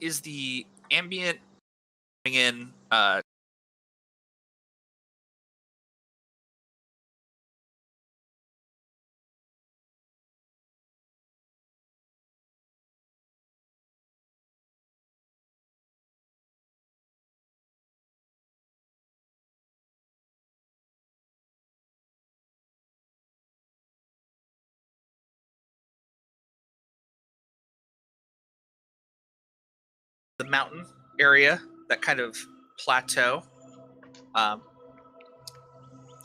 is the ambient in the mountain area, that kind of plateau.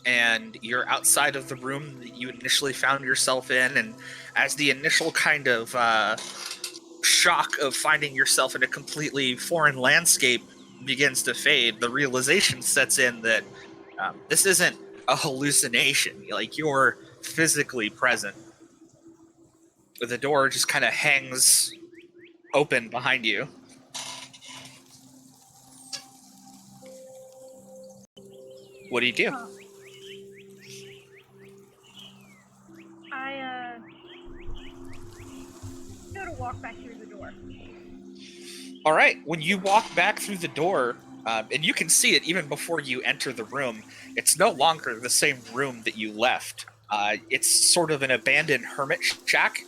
And you're outside of the room that you initially found yourself in, and as the initial kind of shock of finding yourself in a completely foreign landscape begins to fade, the realization sets in that this isn't a hallucination. Like, you're physically present. The door just kind of hangs open behind you. What do you do? I go to walk back through the door. All right, when you walk back through the door, and you can see it even before you enter the room, it's no longer the same room that you left. It's sort of an abandoned hermit shack.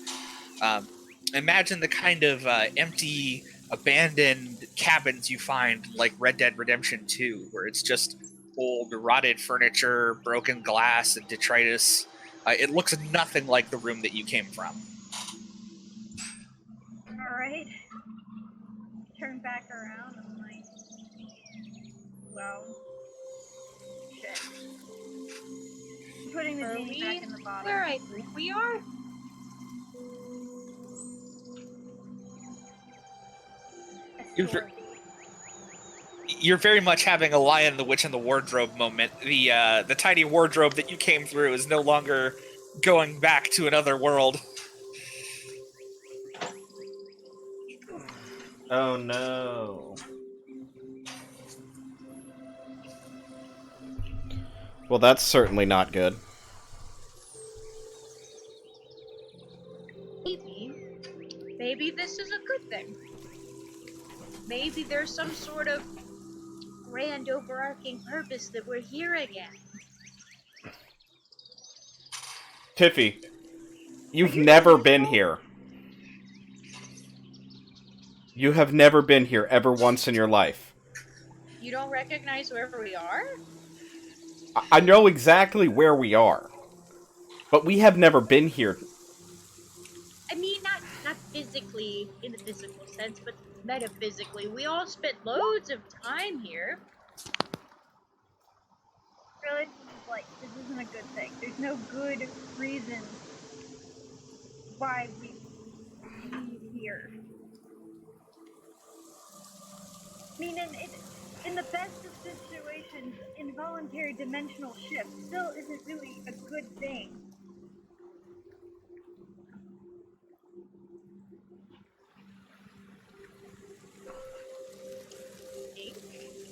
Imagine the kind of empty, abandoned cabins you find like Red Dead Redemption 2, where it's just old, rotted furniture, broken glass, and detritus. It looks nothing like the room that you came from. All right. Turn back around. I'm like, well, shit. Putting the genie back in the bottle. Where I think we are? You're very much having a Lion, the Witch, and the Wardrobe moment. The tiny wardrobe that you came through is no longer going back to another world. Oh no. Well, that's certainly not good. Maybe this is a good thing. Maybe there's some sort of grand overarching purpose that we're here again. Tiffy, you've never been here. You have never been here ever once in your life. You don't recognize where we are? I know exactly where we are. But we have never been here. I mean, not physically, in the physical sense, but metaphysically. We all spent loads of time here. Really, like, this isn't a good thing. There's no good reason why we need here. I mean, in the best of situations, involuntary dimensional shift still isn't really a good thing.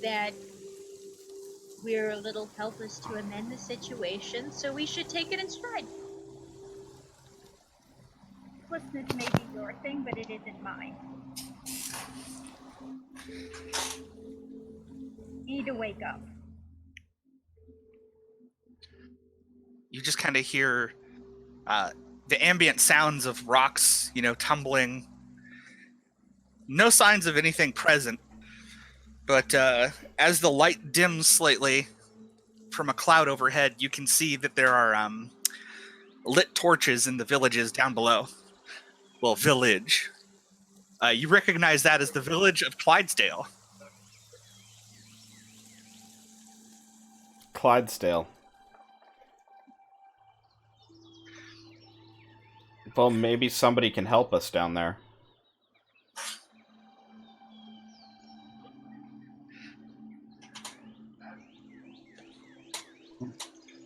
That we're a little helpless to amend the situation, so we should take it in stride. Helplessness may be your thing, but it isn't mine. You need to wake up. You just kind of hear the ambient sounds of rocks, tumbling. No signs of anything present. But as the light dims slightly from a cloud overhead, you can see that there are lit torches in the villages down below. Well, village. You recognize that as the village of Clydesdale. Clydesdale. Well, maybe somebody can help us down there.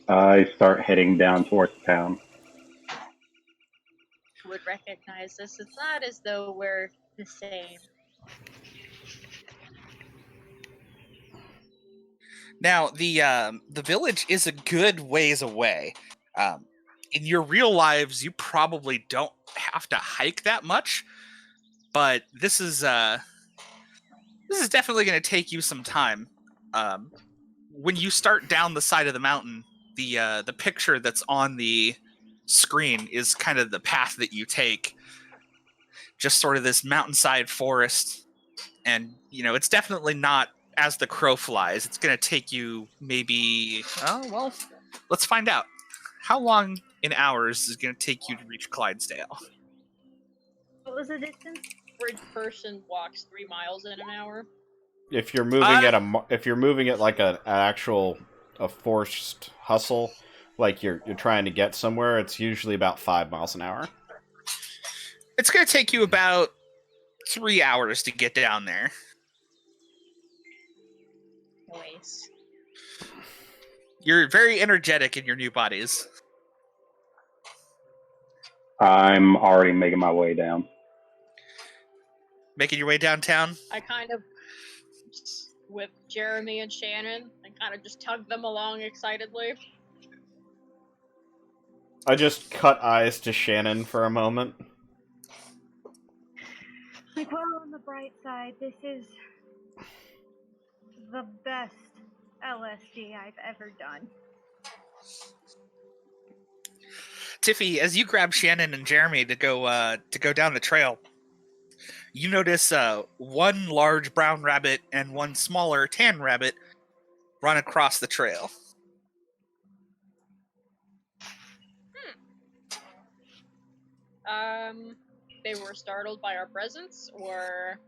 I start heading down towards town. Would recognize this. It's not as though we're the same. Now, the village is a good ways away. In your real lives, you probably don't have to hike that much, but this is definitely going to take you some time. When you start down the side of the mountain, the picture that's on the screen is kind of the path that you take. Just sort of this mountainside forest, and it's definitely not as the crow flies. It's going to take you maybe, oh well, let's find out. How long in hours is it going to take you to reach Clydesdale? What was the distance? Average person walks 3 miles in an hour. If you're moving if you're moving at like an actual forced hustle, like you're trying to get somewhere, it's usually about 5 miles an hour. It's going to take you about 3 hours to get down there. Nice. You're very energetic in your new bodies. I'm already making my way down. Making your way downtown? I kind of with Jeremy and Shannon and kind of just tug them along excitedly. I just cut eyes to Shannon for a moment. Like, well, on the bright side, this is the best LSD I've ever done. Tiffy, as you grab Shannon and Jeremy to go down the trail, you notice one large brown rabbit and one smaller tan rabbit run across the trail. They were startled by our presence, or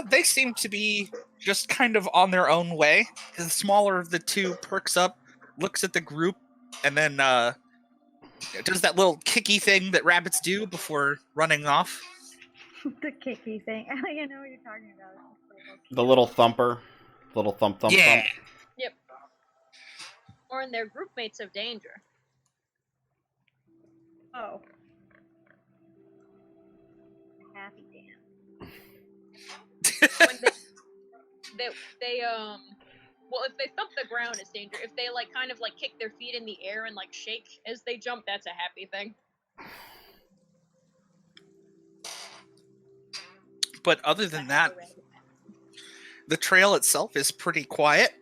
They seem to be just kind of on their own way. The smaller of the two perks up, looks at the group, and then does that little kicky thing that rabbits do before running off. The kicky thing. I know what you're talking about. The little thumper. Little thump thump Yeah. thump. yep, or in their group mates of danger. Oh. Happy Dan. When they well, if they thump the ground, it's danger. If they like kind of like kick their feet in the air and like shake as they jump, that's a happy thing. But other than that, the trail itself is pretty quiet.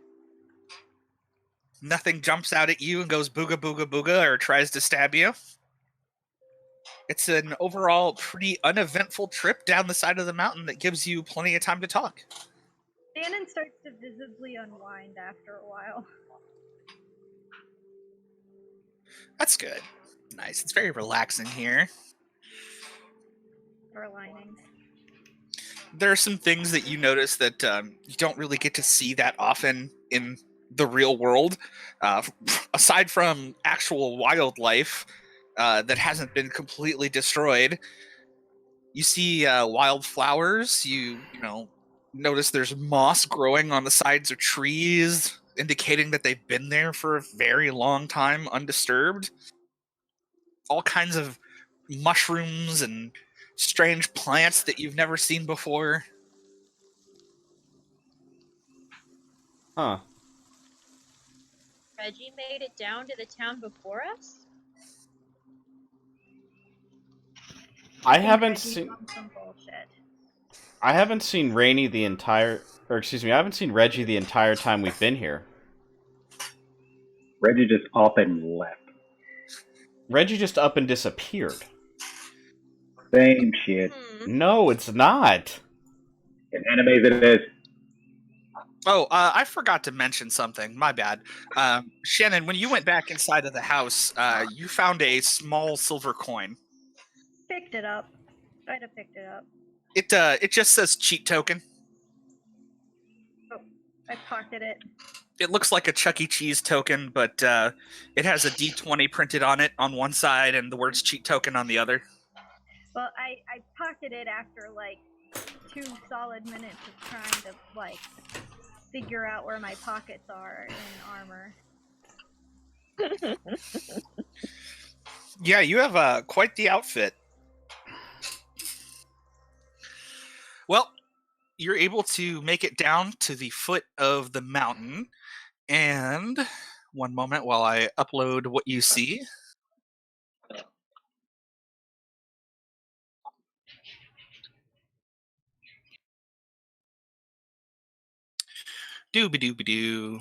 Nothing jumps out at you and goes booga booga booga or tries to stab you. It's an overall pretty uneventful trip down the side of the mountain that gives you plenty of time to talk. Shannon starts to visibly unwind after a while. That's good. Nice. It's very relaxing here. For linings. There are some things that you notice that you don't really get to see that often in the real world. Aside from actual wildlife that hasn't been completely destroyed, you see wildflowers. You notice there's moss growing on the sides of trees, indicating that they've been there for a very long time undisturbed. All kinds of mushrooms and strange plants that you've never seen before. Huh. Reggie made it down to the town before us? I haven't Reggie's seen on some bullshit. I haven't seen Rainy the entire I haven't seen Reggie the entire time we've been here. Reggie just up and left. Reggie just up and disappeared. Same shit. No, it's not. In animes it is. Oh, I forgot to mention something. My bad. Shannon, when you went back inside of the house, you found a small silver coin. Picked it up. I'd have picked it up. It just says cheat token. I pocketed it. It looks like a Chuck E. Cheese token, but it has a D20 printed on it on one side and the words cheat token on the other. Well, I pocketed it after like 2 solid minutes of trying to like figure out where my pockets are in armor. Yeah, you have quite the outfit. Well, you're able to make it down to the foot of the mountain. And one moment while I upload what you see. Dooby dooby doo.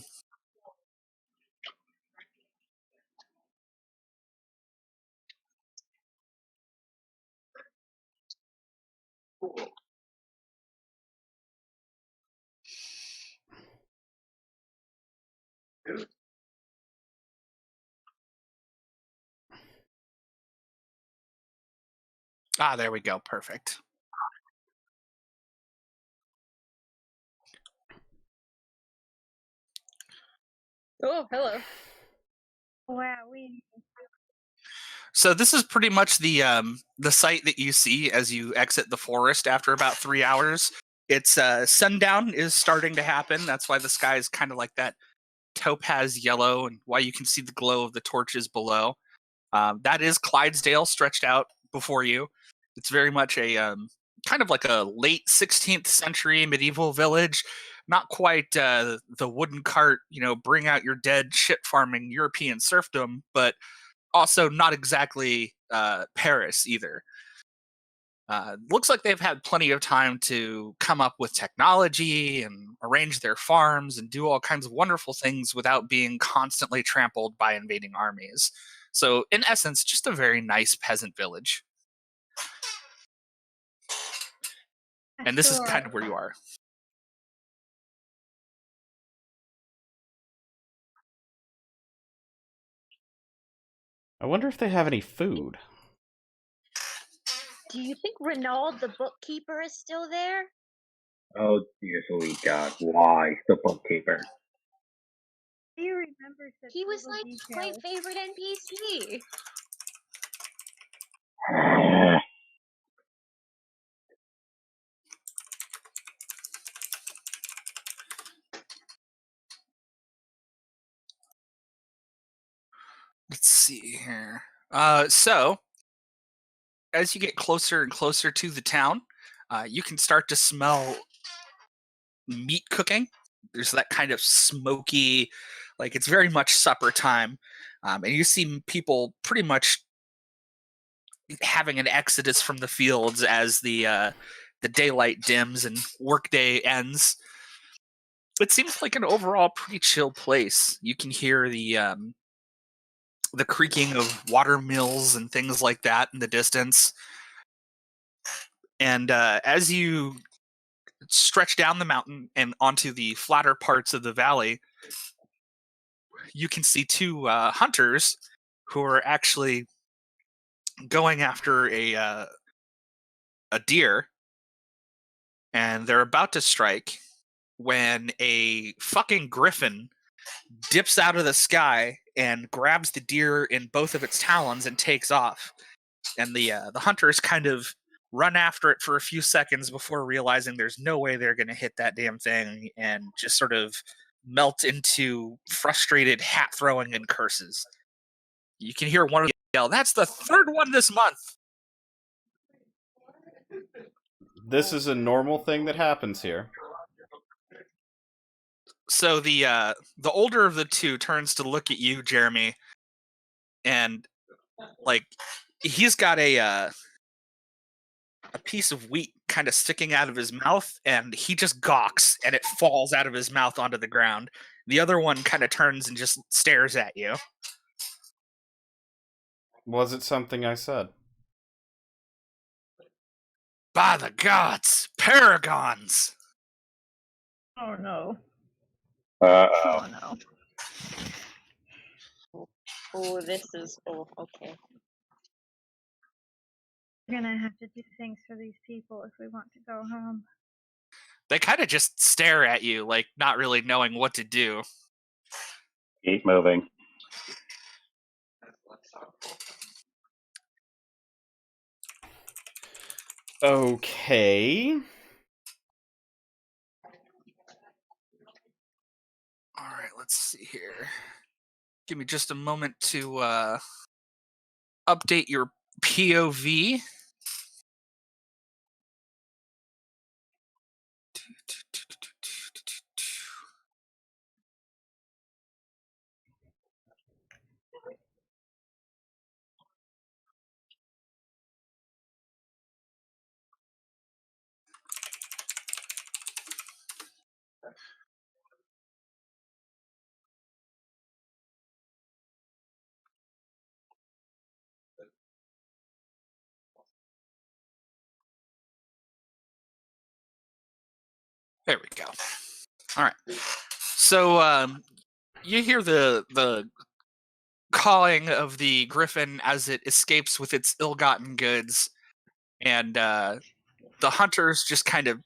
Ah, there we go. Perfect. Oh, hello. Wow, we So this is pretty much the site that you see as you exit the forest after about 3 hours. It's sundown is starting to happen. That's why the sky is kind of like that topaz yellow, and why you can see the glow of the torches below. That is Clydesdale stretched out before you. It's very much a kind of like a late 16th century medieval village. Not quite the wooden cart, bring out your dead shit farming European serfdom, but also not exactly Paris either. Looks like they've had plenty of time to come up with technology and arrange their farms and do all kinds of wonderful things without being constantly trampled by invading armies. So, in essence, just a very nice peasant village. And this is sure. kind of where you are. I wonder if they have any food. Do you think Renaud, the bookkeeper, is still there? Oh, dear sweet God, why the bookkeeper? Do you remember such He was little like my details? favorite NPC. Let's see here. So, as you get closer and closer to the town, you can start to smell meat cooking. There's that kind of smoky, like it's very much supper time, and you see people pretty much having an exodus from the fields as the daylight dims and workday ends. It seems like an overall pretty chill place. You can hear the creaking of water mills and things like that in the distance. And as you stretch down the mountain and onto the flatter parts of the valley, you can see two hunters who are actually going after a deer, and they're about to strike when a fucking griffin dips out of the sky and grabs the deer in both of its talons and takes off. And the hunters kind of run after it for a few seconds before realizing there's no way they're going to hit that damn thing, and just sort of melt into frustrated hat throwing and curses. You can hear one of them yell, "That's the third one this month!" This is a normal thing that happens here. So the older of the two turns to look at you, Jeremy, and like he's got a piece of wheat kind of sticking out of his mouth, and he just gawks, and it falls out of his mouth onto the ground. The other one kind of turns and just stares at you. Was it something I said? By the gods, paragons! Oh no. Uh-oh. Oh no. Oh, this is. Oh, okay. We're gonna have to do things for these people if we want to go home. They kind of just stare at you, like not really knowing what to do. Keep moving. Okay. All right, let's see here. Give me just a moment to update your POV. There we go. All right. So you hear the calling of the griffin as it escapes with its ill-gotten goods, and the hunters just kind of,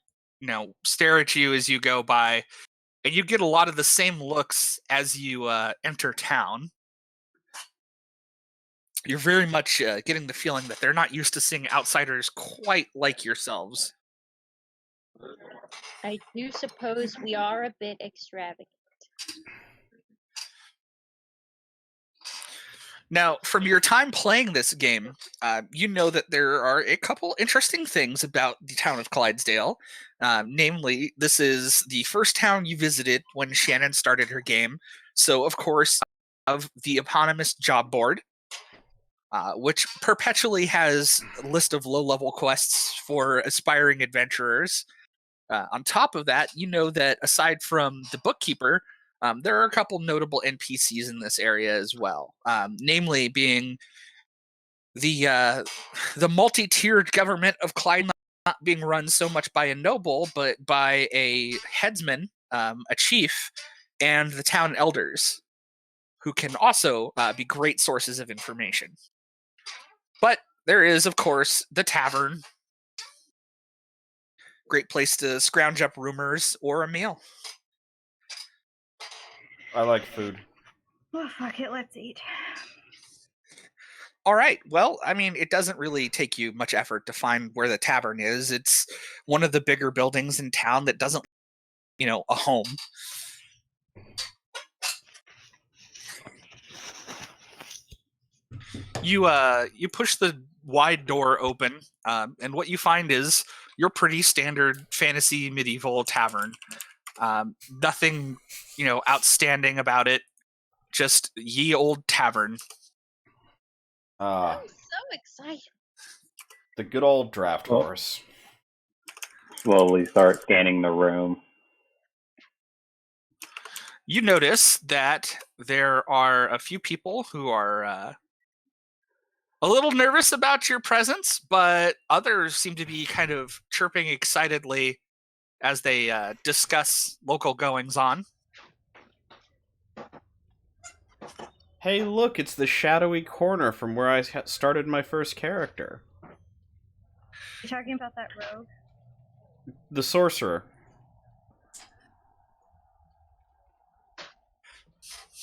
stare at you as you go by, and you get a lot of the same looks as you enter town. You're very much getting the feeling that they're not used to seeing outsiders quite like yourselves. I do suppose we are a bit extravagant. Now, from your time playing this game, you know that there are a couple interesting things about the town of Clydesdale. Namely, this is the first town you visited when Shannon started her game. So, of course, of the eponymous job board, which perpetually has a list of low-level quests for aspiring adventurers. On top of that, you know that aside from the bookkeeper, there are a couple notable NPCs in this area as well. Namely, being the multi-tiered government of Clyde not being run so much by a noble, but by a headsman, a chief, and the town elders, who can also be great sources of information. But there is, of course, the tavern. Great place to scrounge up rumors or a meal. I like food. Oh, fuck it, let's eat. All right. Well, I mean, it doesn't really take you much effort to find where the tavern is. It's one of the bigger buildings in town that doesn't, a home. You push the wide door open, and what you find is your pretty standard fantasy medieval tavern. Nothing, outstanding about it. Just ye old tavern. I'm so excited. The good old draft horse. Slowly start scanning the room. You notice that there are a few people who are a little nervous about your presence, but others seem to be kind of chirping excitedly as they discuss local goings-on. Hey, look, it's the shadowy corner from where I started my first character. You talking about that rogue? The sorcerer.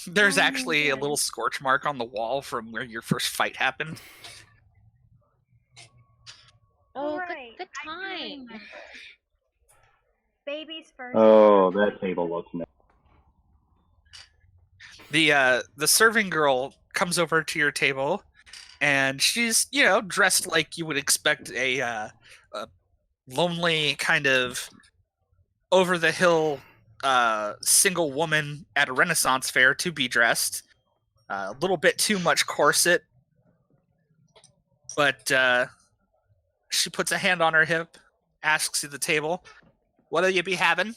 There's actually a little scorch mark on the wall from where your first fight happened. Oh, right. good time. Babies first. Oh, that table looks nice. The serving girl comes over to your table, and she's dressed like you would expect a lonely kind of over the hill single woman at a Renaissance fair to be dressed. A little bit too much corset, but she puts a hand on her hip, asks at the table, "What'll you be having?"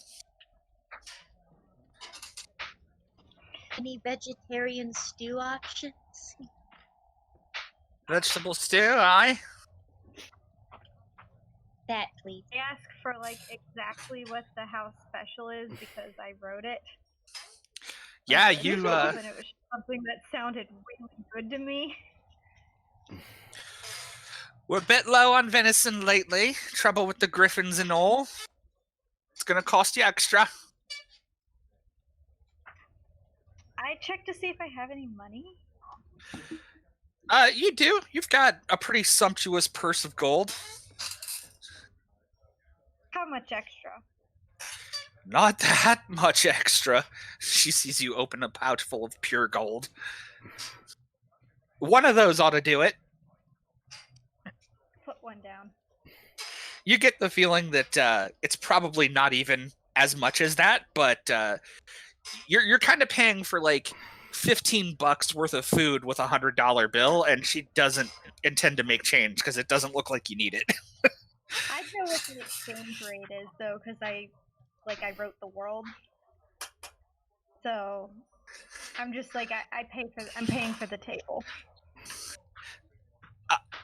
Any vegetarian stew options? Vegetable stew, aye? That, please. I ask for exactly what the house special is because I wrote it. Yeah, And you it was something that sounded really good to me. we're a bit low on venison lately. Trouble with the griffins and all. It's gonna cost you extra. I checked to see if I have any money. You do. You've got a pretty sumptuous purse of gold. How much extra? Not that much extra. She sees you open a pouch full of pure gold. One of those ought to do it. Put one down. You get the feeling that it's probably not even as much as that, but you're kind of paying for $15 worth of food with $100 bill, and she doesn't intend to make change because it doesn't look like you need it. I know what the exchange rate is though, because I wrote the world. So I'm just I'm paying for the table.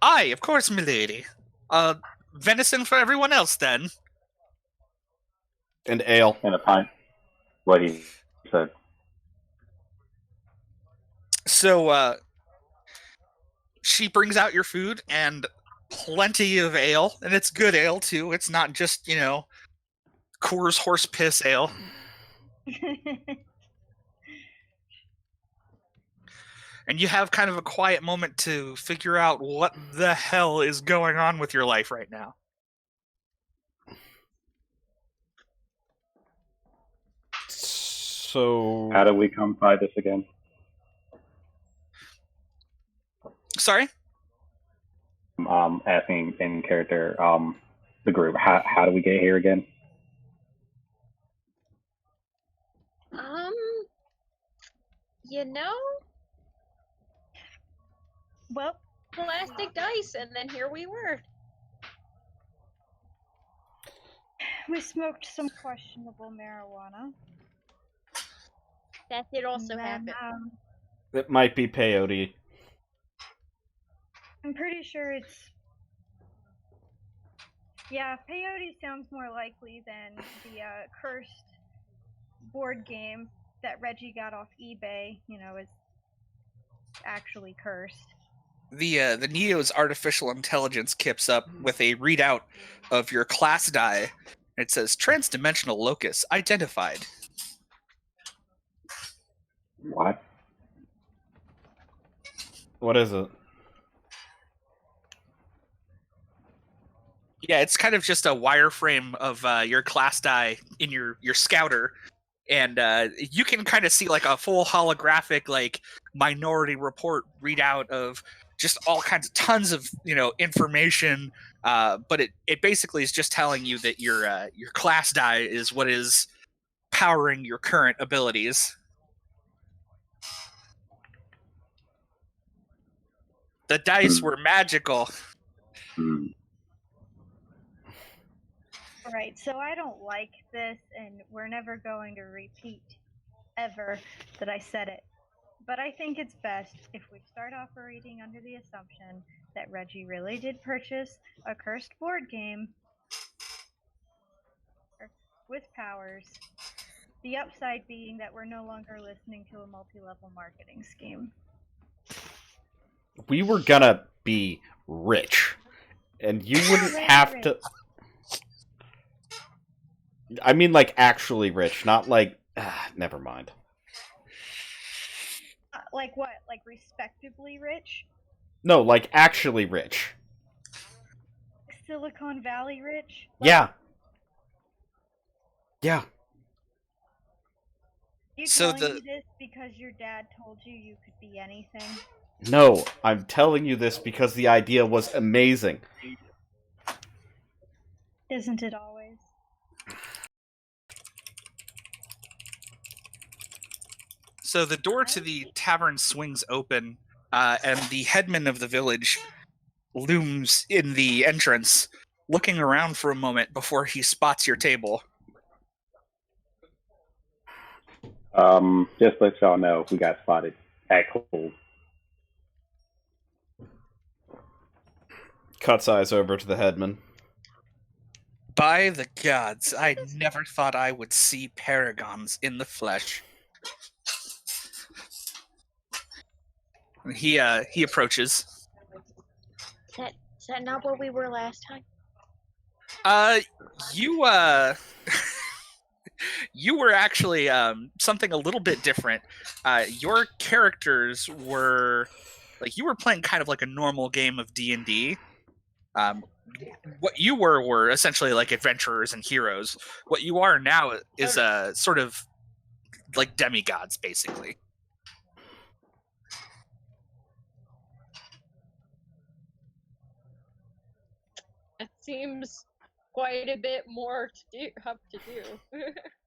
Aye, of course, milady. Venison for everyone else then. And ale. And a pint. What he said. So she brings out your food and plenty of ale, and it's good ale too. It's not just, Coors horse piss ale. And you have kind of a quiet moment to figure out what the hell is going on with your life right now. So How do we come by this again? Sorry? Asking in character, the group, how do we get here again? You know, Well, plastic dice, and then here we were. we smoked some questionable marijuana. That did also and then, happen. it might be peyote. I'm pretty sure it's... Yeah, peyote sounds more likely than the cursed board game that Reggie got off eBay, is actually cursed. The Neo's artificial intelligence kips up with a readout of your class die. It says transdimensional locus identified. What? What is it? Yeah, it's kind of just a wireframe of your class die in your scouter, and you can kind of see like a full holographic like Minority Report readout of just all kinds of tons of information. But it basically is just telling you that your class die is what is powering your current abilities. The dice were magical. Hmm. Alright, so I don't like this, and we're never going to repeat, ever, that I said it. But I think it's best if we start operating under the assumption that Reggie really did purchase a cursed board game with powers. The upside being that we're no longer listening to a multi-level marketing scheme. We were gonna be rich, and you wouldn't have to. I mean, like actually rich, not like. Never mind. Like what? Like respectably rich? No, like actually rich. Silicon Valley rich? Yeah. Yeah. You So telling me this because your dad told you you could be anything? No, I'm telling you this because the idea was amazing. Isn't it always? So the door to the tavern swings open, and the headman of the village looms in the entrance, looking around for a moment before he spots your table. Just let y'all know we got spotted at Cold. Cuts eyes over to the headman. By the gods, I never thought I would see paragons in the flesh. He approaches. Is that not where we were last time? You you were actually something a little bit different. Your characters were like you were playing kind of like a normal game of D&D. What you were essentially like adventurers and heroes. What you are now is sort of like demigods, basically. It seems quite a bit more to do.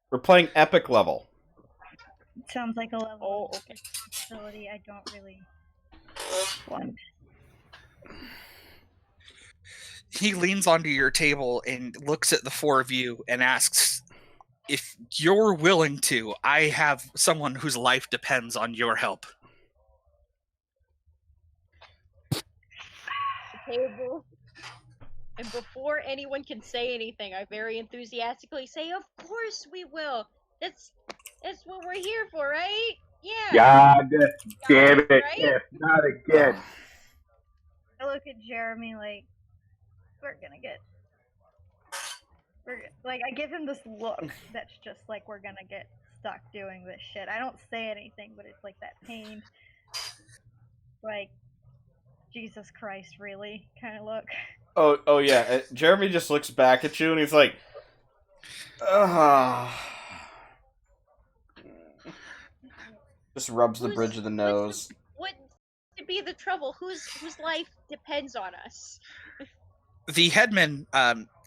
We're playing epic level. It sounds like a level Oh, of okay. responsibility I don't really want. He leans onto your table and looks at the four of you and asks, if you're willing to, I have someone whose life depends on your help. Table. And before anyone can say anything, I very enthusiastically say, "Of course we will. That's what we're here for, right? Yeah. God damn it! Right? Yes, not again. I look at Jeremy like, we're gonna get. Like, I give him this look that's just like, we're gonna get stuck doing this shit. I don't say anything, but it's like that pained, like, Jesus Christ, really kind of look. Oh yeah. Jeremy just looks back at you and he's like, "Ah." Just rubs the bridge of the nose. What to be the trouble? Whose life depends on us? The headman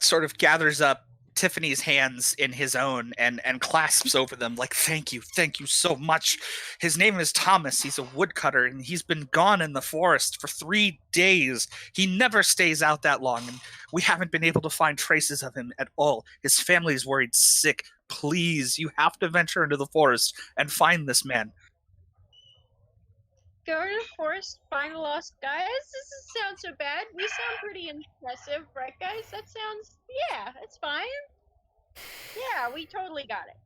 sort of gathers up Tiffany's hands in his own and clasps over them like, thank you so much. His name is Thomas. He's a woodcutter, and he's been gone in the forest for 3 days. He never stays out that long, and we haven't been able to find traces of him at all. His family's worried sick. Please, you have to venture into the forest and find this man. Go to the forest, find the lost guys. This doesn't sound so bad. We sound pretty impressive, right, guys? That sounds, yeah, that's fine. Yeah, we totally got it.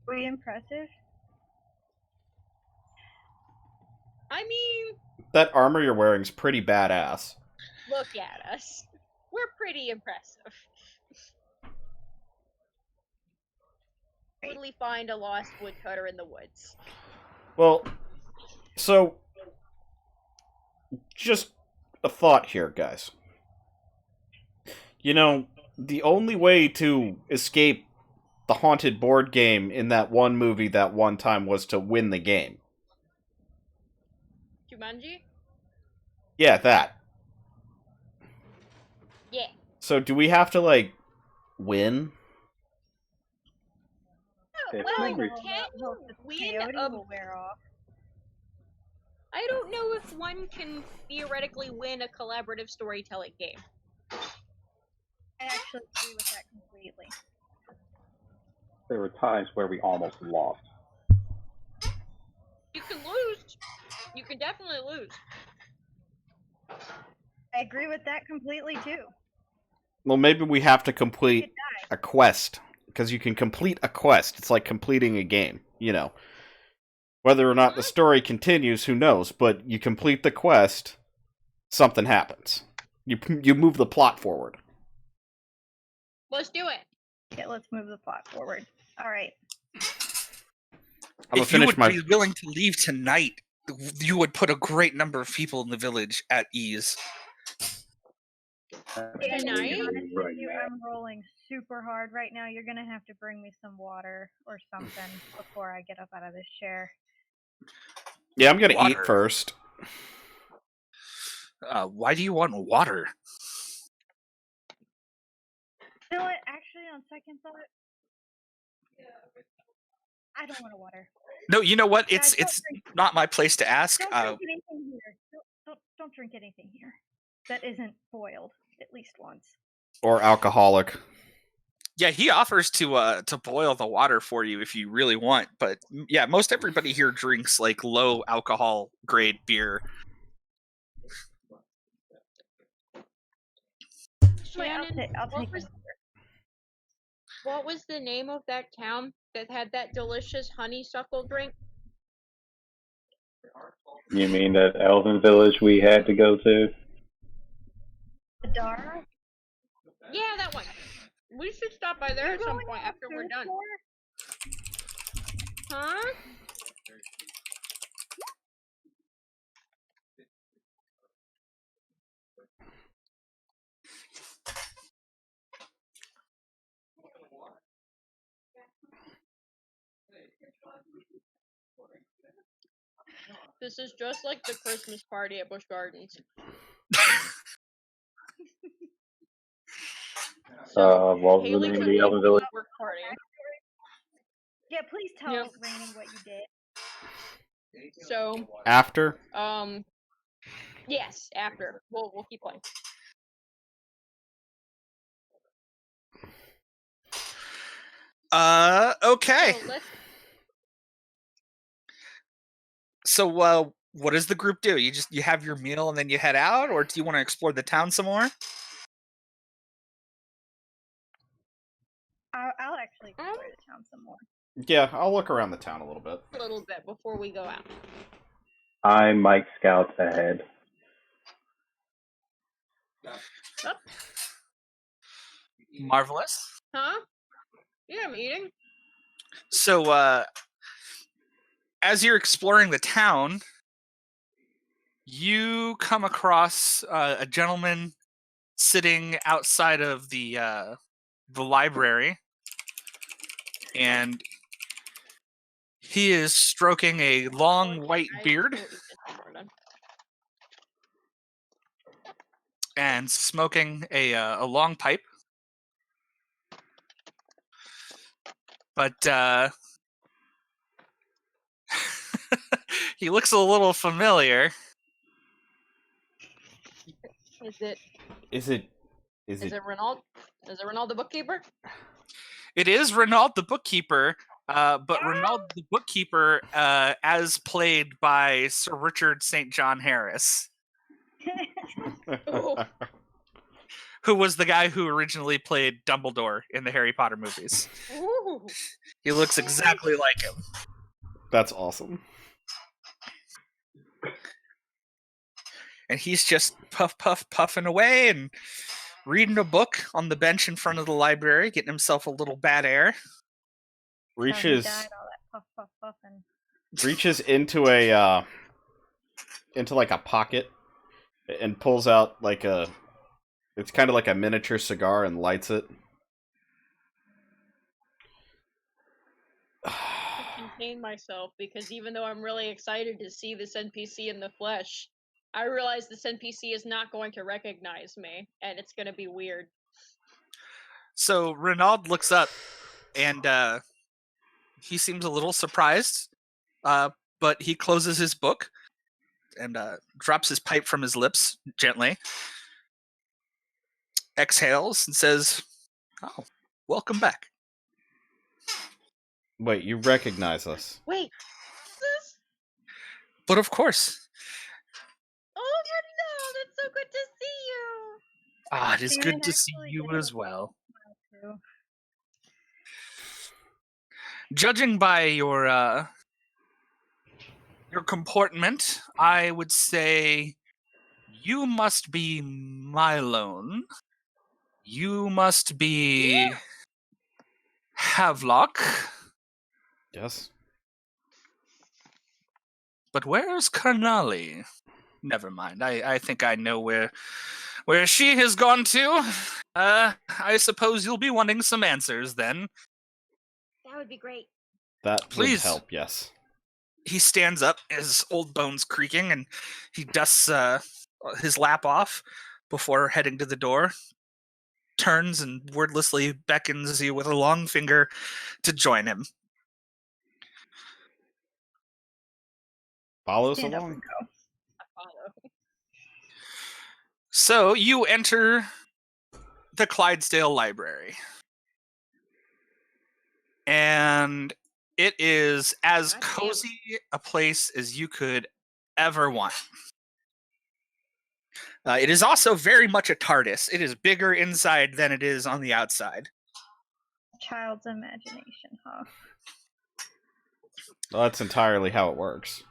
We impressive? I mean, That armor you're wearing's pretty badass. look at us. We're pretty impressive. Totally find a lost woodcutter in the woods. Well, so just a thought here, guys. You know, the only way to escape the haunted board game in that one movie that one time was to win the game. Jumanji? Yeah, that. Yeah. So do we have to, like, win? Well, Probably. can you win Coyote a... will wear off. I don't know if one can theoretically win a collaborative storytelling game. I actually agree with that completely. There were times where we almost lost. You can lose. You can definitely lose. I agree with that completely too. Well, maybe we have to You complete could die. a quest. Because you can complete a quest. It's like completing a game, you know. Whether or not the story continues, who knows? But you complete the quest, something happens. You move the plot forward. Let's do it. Yeah, let's move the plot forward. All right. I'm gonna If you finish would my. be willing to leave tonight, you would put a great number of people in the village at ease. Yeah, to Tonight? be honest with Right you, now. I'm rolling super hard right now. You're gonna have to bring me some water or something before I get up out of this chair. Yeah, I'm gonna Water. eat first. Why do you want water? You know what? Actually, on second thought, I don't want water. No, you know what? Guys, It's not my place to ask. Don't drink anything here. Don't drink anything here that isn't boiled at least once. Or alcoholic. Yeah, he offers to boil the water for you if you really want, but yeah, most everybody here drinks like low alcohol grade beer. Shannon, I'll take was, them. what was the name of that town that had that delicious honeysuckle drink? You mean that elven village we had to go to? Adara? Yeah, that one. We should stop by there at some point after we're done. Huh? This is just like the Christmas party at Busch Gardens. What was the Haley name of took the me elven to a village? work party. Yeah, please tell Yep. Rainy what you did. So, After? yes, after. We'll keep playing. Okay. So let's So, what does the group do? You have your meal and then you head out, or do you want to explore the town some more? I'll actually explore the town some more. Yeah, I'll look around the town a little bit. A little bit before we go out. I might scout ahead. Marvelous. Huh? Yeah, I'm eating. So, as you're exploring the town, you come across a gentleman sitting outside of the library, and he is stroking a long white beard and smoking a long pipe. But he looks a little familiar. Is it Renaud? Is it Renaud the bookkeeper? It is Renaud the bookkeeper, but Renaud the bookkeeper, as played by Sir Richard St. John Harris, who was the guy who originally played Dumbledore in the Harry Potter movies. Ooh. He looks exactly like him. That's awesome. And he's just puffing away and reading a book on the bench in front of the library, getting himself a little bad air. Reaches All that puffing. reaches into a into like a pocket and pulls out like it's kind of like a miniature cigar and lights it. Contain myself because even though I'm really excited to see this NPC in the flesh, I realize this NPC is not going to recognize me, and it's going to be weird. So Renaud looks up, and he seems a little surprised, but he closes his book and drops his pipe from his lips gently, exhales, and says, "Oh, welcome back." Wait, you recognize us? Wait, this? But of course. Oh no, that's so good to see you. Ah, it is good to see actually you did as a well. too. Judging by your comportment, I would say you must be Mylone. You must be Havelock. Yes. But where's Carnali? Never mind. I think I know where she has gone to. I suppose you'll be wanting some answers then. That would be great. That Please. would help, yes. He stands up, his old bones creaking, and he dusts his lap off before heading to the door. Turns and wordlessly beckons you with a long finger to join him. Follows Stand up along. and go. So you enter the Clydesdale Library. And it is as cozy a place as you could ever want. It is also very much a TARDIS. It is bigger inside than it is on the outside. Child's imagination, huh? Well, that's entirely how it works.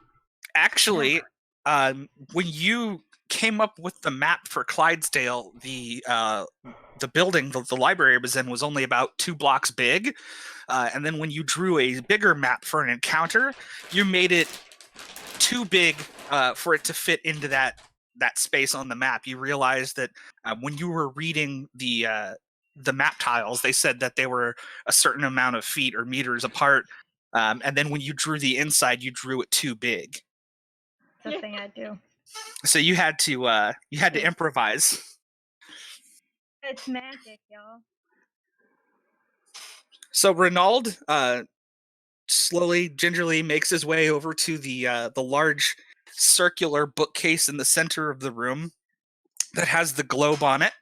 Actually, when you came up with the map for Clydesdale, the building the library was in was only about 2 blocks big. And then when you drew a bigger map for an encounter, you made it too big for it to fit into that space on the map. You realized that when you were reading the map tiles, they said that they were a certain amount of feet or meters apart. And then when you drew the inside, you drew it too big. That's the thing I do. So you had to improvise. It's magic, y'all. So Renaud slowly, gingerly makes his way over to the large circular bookcase in the center of the room that has the globe on it,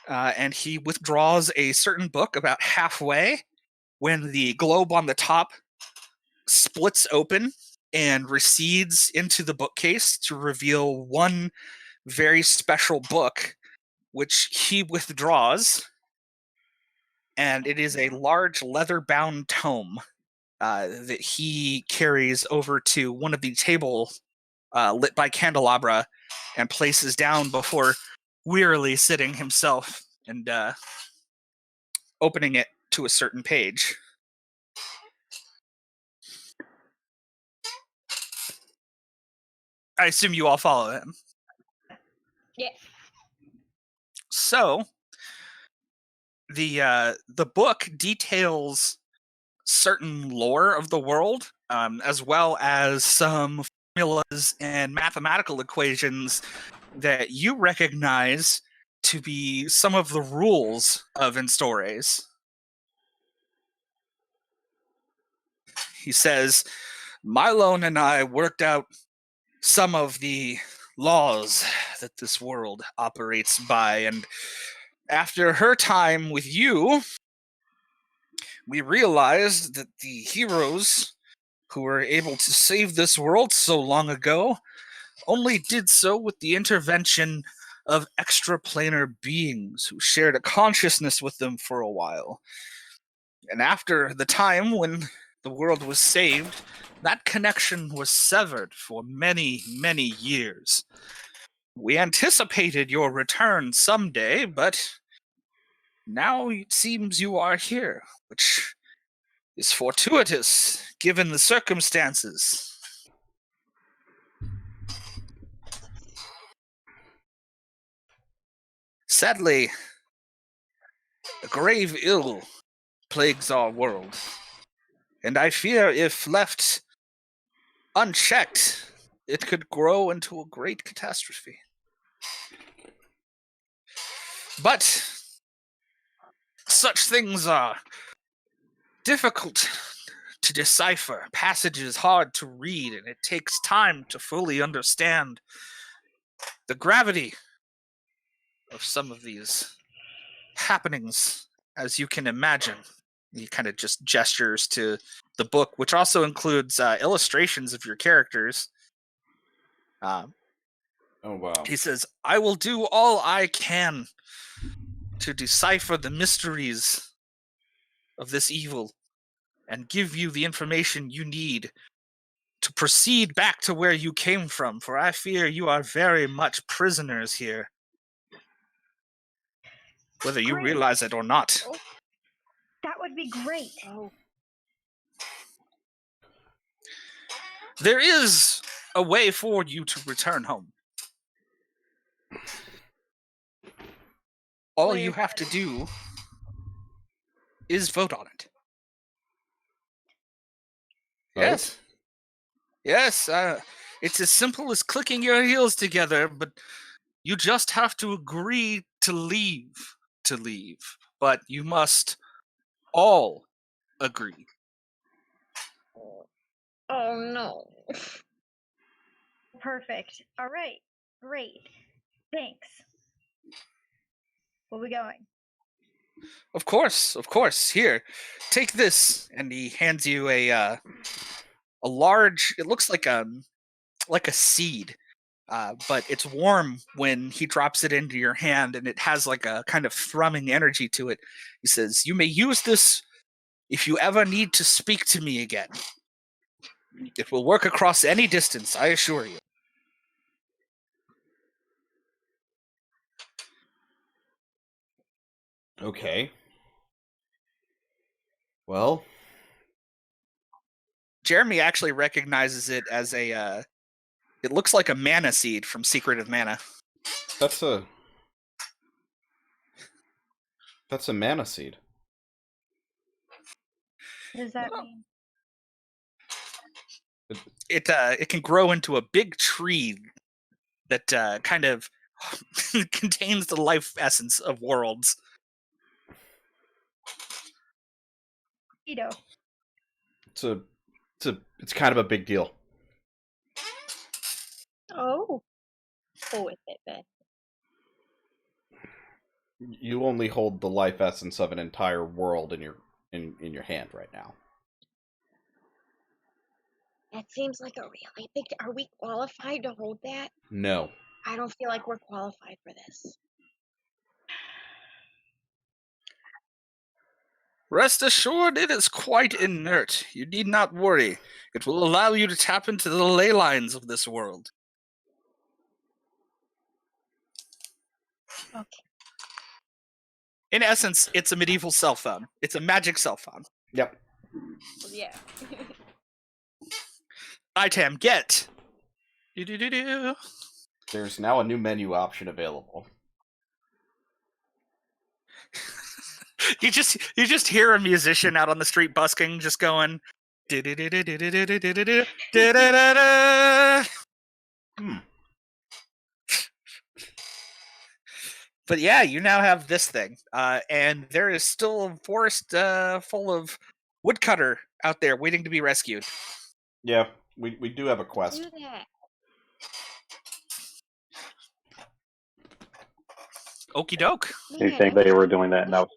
and he withdraws a certain book about halfway when the globe on the top splits open and recedes into the bookcase to reveal one very special book, which he withdraws and it is a large leather-bound tome that he carries over to one of the tables lit by candelabra and places down before wearily sitting himself and opening it to a certain page. I assume you all follow him. Yeah. So, the book details certain lore of the world, as well as some formulas and mathematical equations that you recognize to be some of the rules of Instaures. He says, Mylone and I worked out some of the laws that this world operates by, and after her time with you, we realized that the heroes who were able to save this world so long ago only did so with the intervention of extraplanar beings who shared a consciousness with them for a while. And after the time when the world was saved, that connection was severed for many, many years. We anticipated your return someday, but now it seems you are here, which is fortuitous given the circumstances. Sadly, a grave ill plagues our world, and I fear if left unchecked, it could grow into a great catastrophe. But such things are difficult to decipher, passages hard to read, and it takes time to fully understand the gravity of some of these happenings, as you can imagine. He kind of just gestures to the book, which also includes illustrations of your characters. Oh, wow. He says, I will do all I can to decipher the mysteries of this evil and give you the information you need to proceed back to where you came from, for I fear you are very much prisoners here, whether you Great. realize it or not. That would be great. Oh. There is a way for you to return home. All you have to do is vote on it. Vote? Yes, it's as simple as clicking your heels together, but you just have to agree to leave. But you must all agree. Oh no. Perfect. All right. Great. Thanks. Where we going? Of course. Here, take this, and he hands you a large. It looks like a seed, but it's warm when he drops it into your hand, and it has like a kind of thrumming energy to it. He says, "You may use this if you ever need to speak to me again. It will work across any distance, I assure you." Okay. Well, Jeremy actually recognizes it as a. It looks like a mana seed from Secret of Mana. that's a mana seed. What does that mean? It can grow into a big tree that kind of contains the life essence of worlds. Keto. It's kind of a big deal. Oh. Oh, with it then. You only hold the life essence of an entire world in your hand right now. That seems like a really big. Are we qualified to hold that? No. I don't feel like we're qualified for this. Rest assured, it is quite inert. You need not worry. It will allow you to tap into the ley lines of this world. Okay. In essence, it's a medieval cell phone. It's a magic cell phone. Yep. Well, yeah. Item get. Do. There's now a new menu option available. You just hear a musician out on the street busking, just going. But yeah, you now have this thing, and there is still a forest full of woodcutter out there waiting to be rescued. Yeah, we do have a quest. Do that. Okie doke. You Man, think they were doing that now?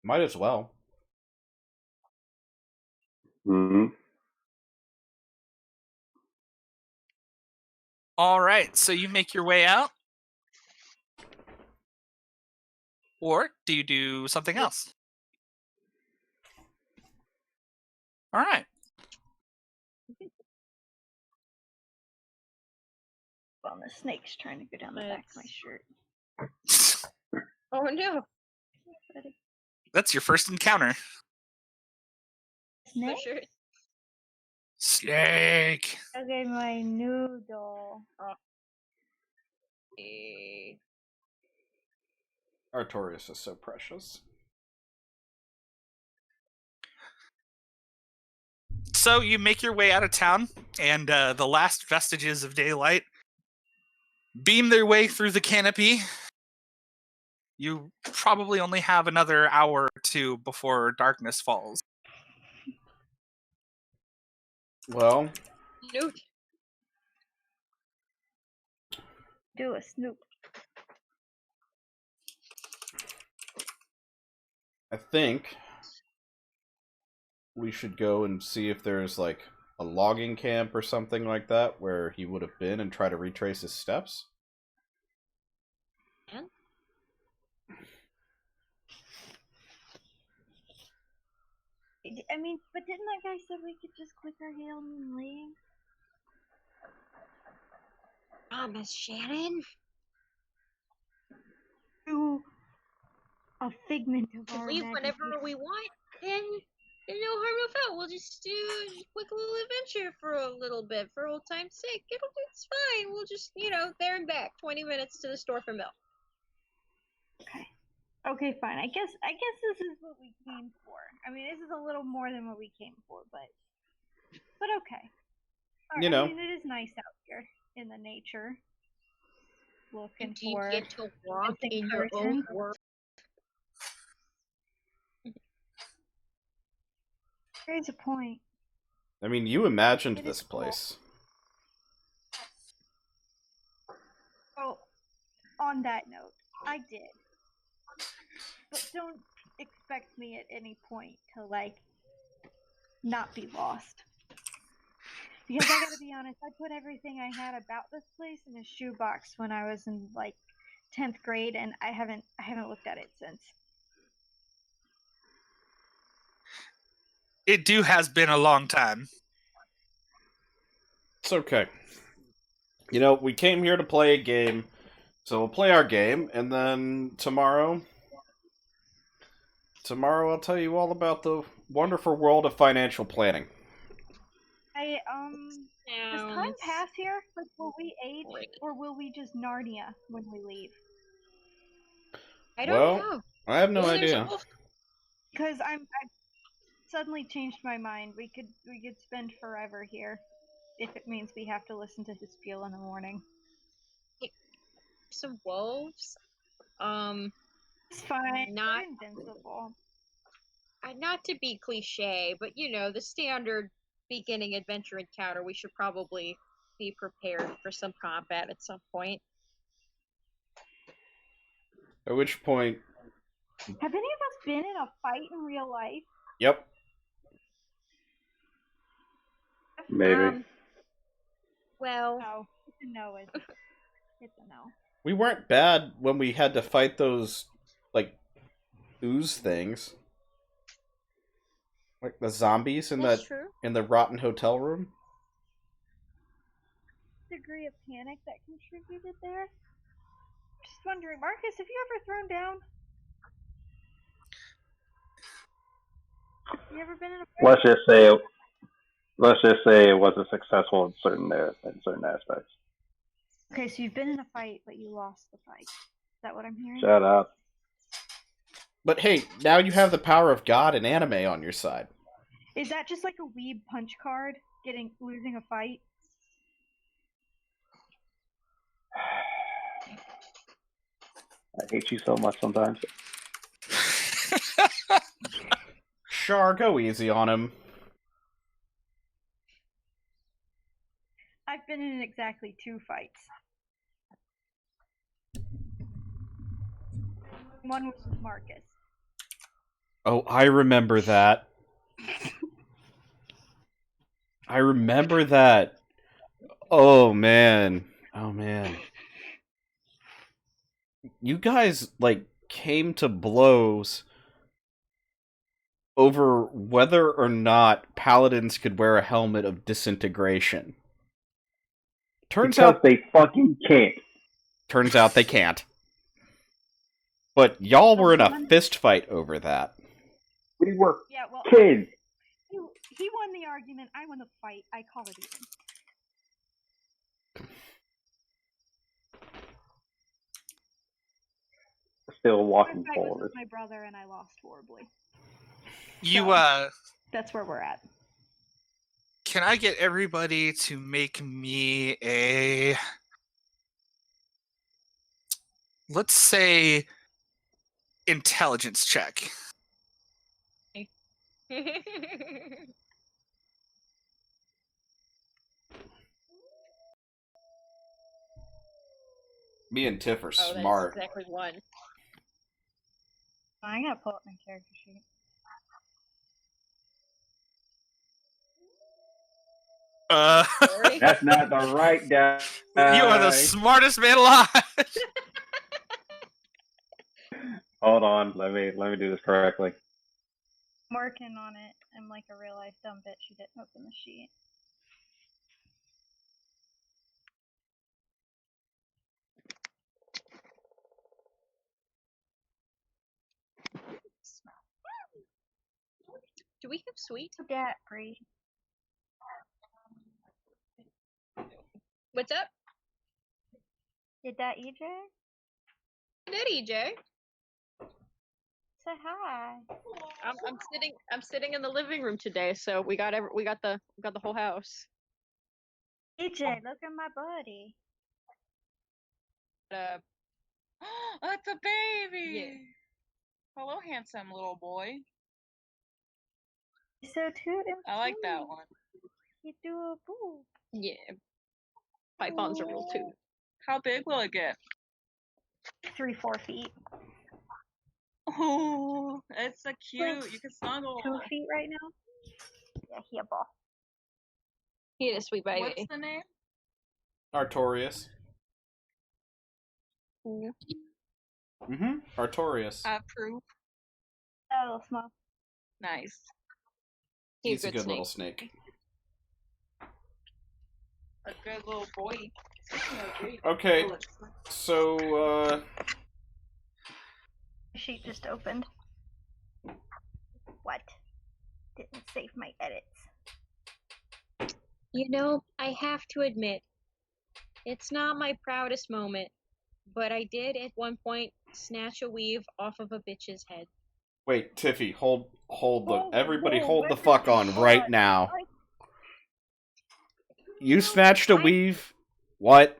Might as well. Mm-hmm. All right, so you make your way out, or do you do something else? All right. Well, the snake's trying to go down the back of my shirt. Oh no. That's your first encounter. For Snake? sure. Snake. Okay, my noodle. Eh, Artorias is so precious. So you make your way out of town, and the last vestiges of daylight beam their way through the canopy. You probably only have another hour or two before darkness falls. Well, Newt. Do a snoop. I think we should go and see if there's like a logging camp or something like that where he would have been and try to retrace his steps. And? I mean, but didn't that guy say we could just click our heels and leave? Miss Shannon. To a figment of Can our leave whenever imagination. we want, and there's no harm, no foul. We'll just do a quick little adventure for a little bit, for old time's sake. It's fine. We'll just, there and back, 20 minutes to the store for milk. Okay, fine. I guess this is what we came for. I mean, this is a little more than what we came for, but okay. You know. I mean, it is nice out here in the nature. Looking Do you for get to walk missing in your own person. world? There's a point. I mean, you imagined It this is cool. place. Oh, on that note, I did. But don't expect me at any point to, not be lost. Because I gotta be honest, I put everything I had about this place in a shoebox when I was in, 10th grade, and I haven't looked at it since. It has been a long time. It's okay. You know, we came here to play a game, so we'll play our game, and then tomorrow I'll tell you all about the wonderful world of financial planning. Does time Sounds pass here? Like, will we age, great. or will we just Narnia when we leave? I don't Well, know. I have no Well, there's a idea. wolf. Because I've suddenly changed my mind. We could spend forever here, if it means we have to listen to his spiel in the morning. Some wolves. It's fine. Not- We're invincible. Not to be cliche, but the standard beginning adventure encounter. We should probably be prepared for some combat at some point. At which point, Have any of us been in a fight in real life? yep. Maybe. Well, No. It's a no, isn't it? It's a no. We weren't bad when we had to fight those, like, ooze things. Like the zombies in That's the true. rotten hotel room. Degree of panic that contributed there. Just wondering, Marcus, have you ever thrown down? You ever been in a Let's just say it wasn't successful in certain aspects. Okay, so you've been in a fight, but you lost the fight. Is that what I'm hearing? Shut up. But hey, now you have the power of God and anime on your side. Is that just like a weeb punch card? Losing a fight? I hate you so much sometimes. Char, go easy on him. I've been in exactly 2 fights. One was with Marcus. Oh, I remember that. I remember that. Oh, man. Oh, man. You guys, like, came to blows over whether or not paladins could wear a helmet of disintegration. Turns Because out they fucking can't. they can't. But y'all were in a fist fight over that. We were Yeah, well, kids. he won the argument. I won the fight. I call it even. Still My walking fight was forward. with my brother, and I lost horribly. You That's where we're at. can I get everybody to make me a, let's say, intelligence check? Me and Tiff are Oh, smart. that's exactly 1. I gotta pull up my character sheet. Sorry. That's not the right guy. You are the smartest man alive. Hold on, let me do this correctly. I'm working on it. I'm like a real life dumb bitch who didn't open the sheet. Do we have sweet? That free. What's up? Did that EJ? Did EJ? Say hi. I'm sitting in the living room today, so we got the whole house. EJ, look at my buddy. Uh, Oh, it's a baby. Yeah. Hello, handsome little boy. He's so cute and I like that one. You do a boo. yeah. Pythons are real too. How big will it get? 3-4 feet. Oh, it's so cute. You can snuggle. 2 feet right now. Yeah, he a ball. He is a sweet baby. What's the name? Artorias. Ooh. Mm-hmm. Artorias. Approve. A little small. Nice. He's a good good little snake. snake. A good little boy. Okay, so, The sheet just opened. What? Didn't save my edits. You know, I have to admit, it's not my proudest moment, but I did at one point snatch a weave off of a bitch's head. wait, Tiffy, hold Whoa, everybody whoa, hold the what fuck the on fuck? right now. You snatched a weave? What?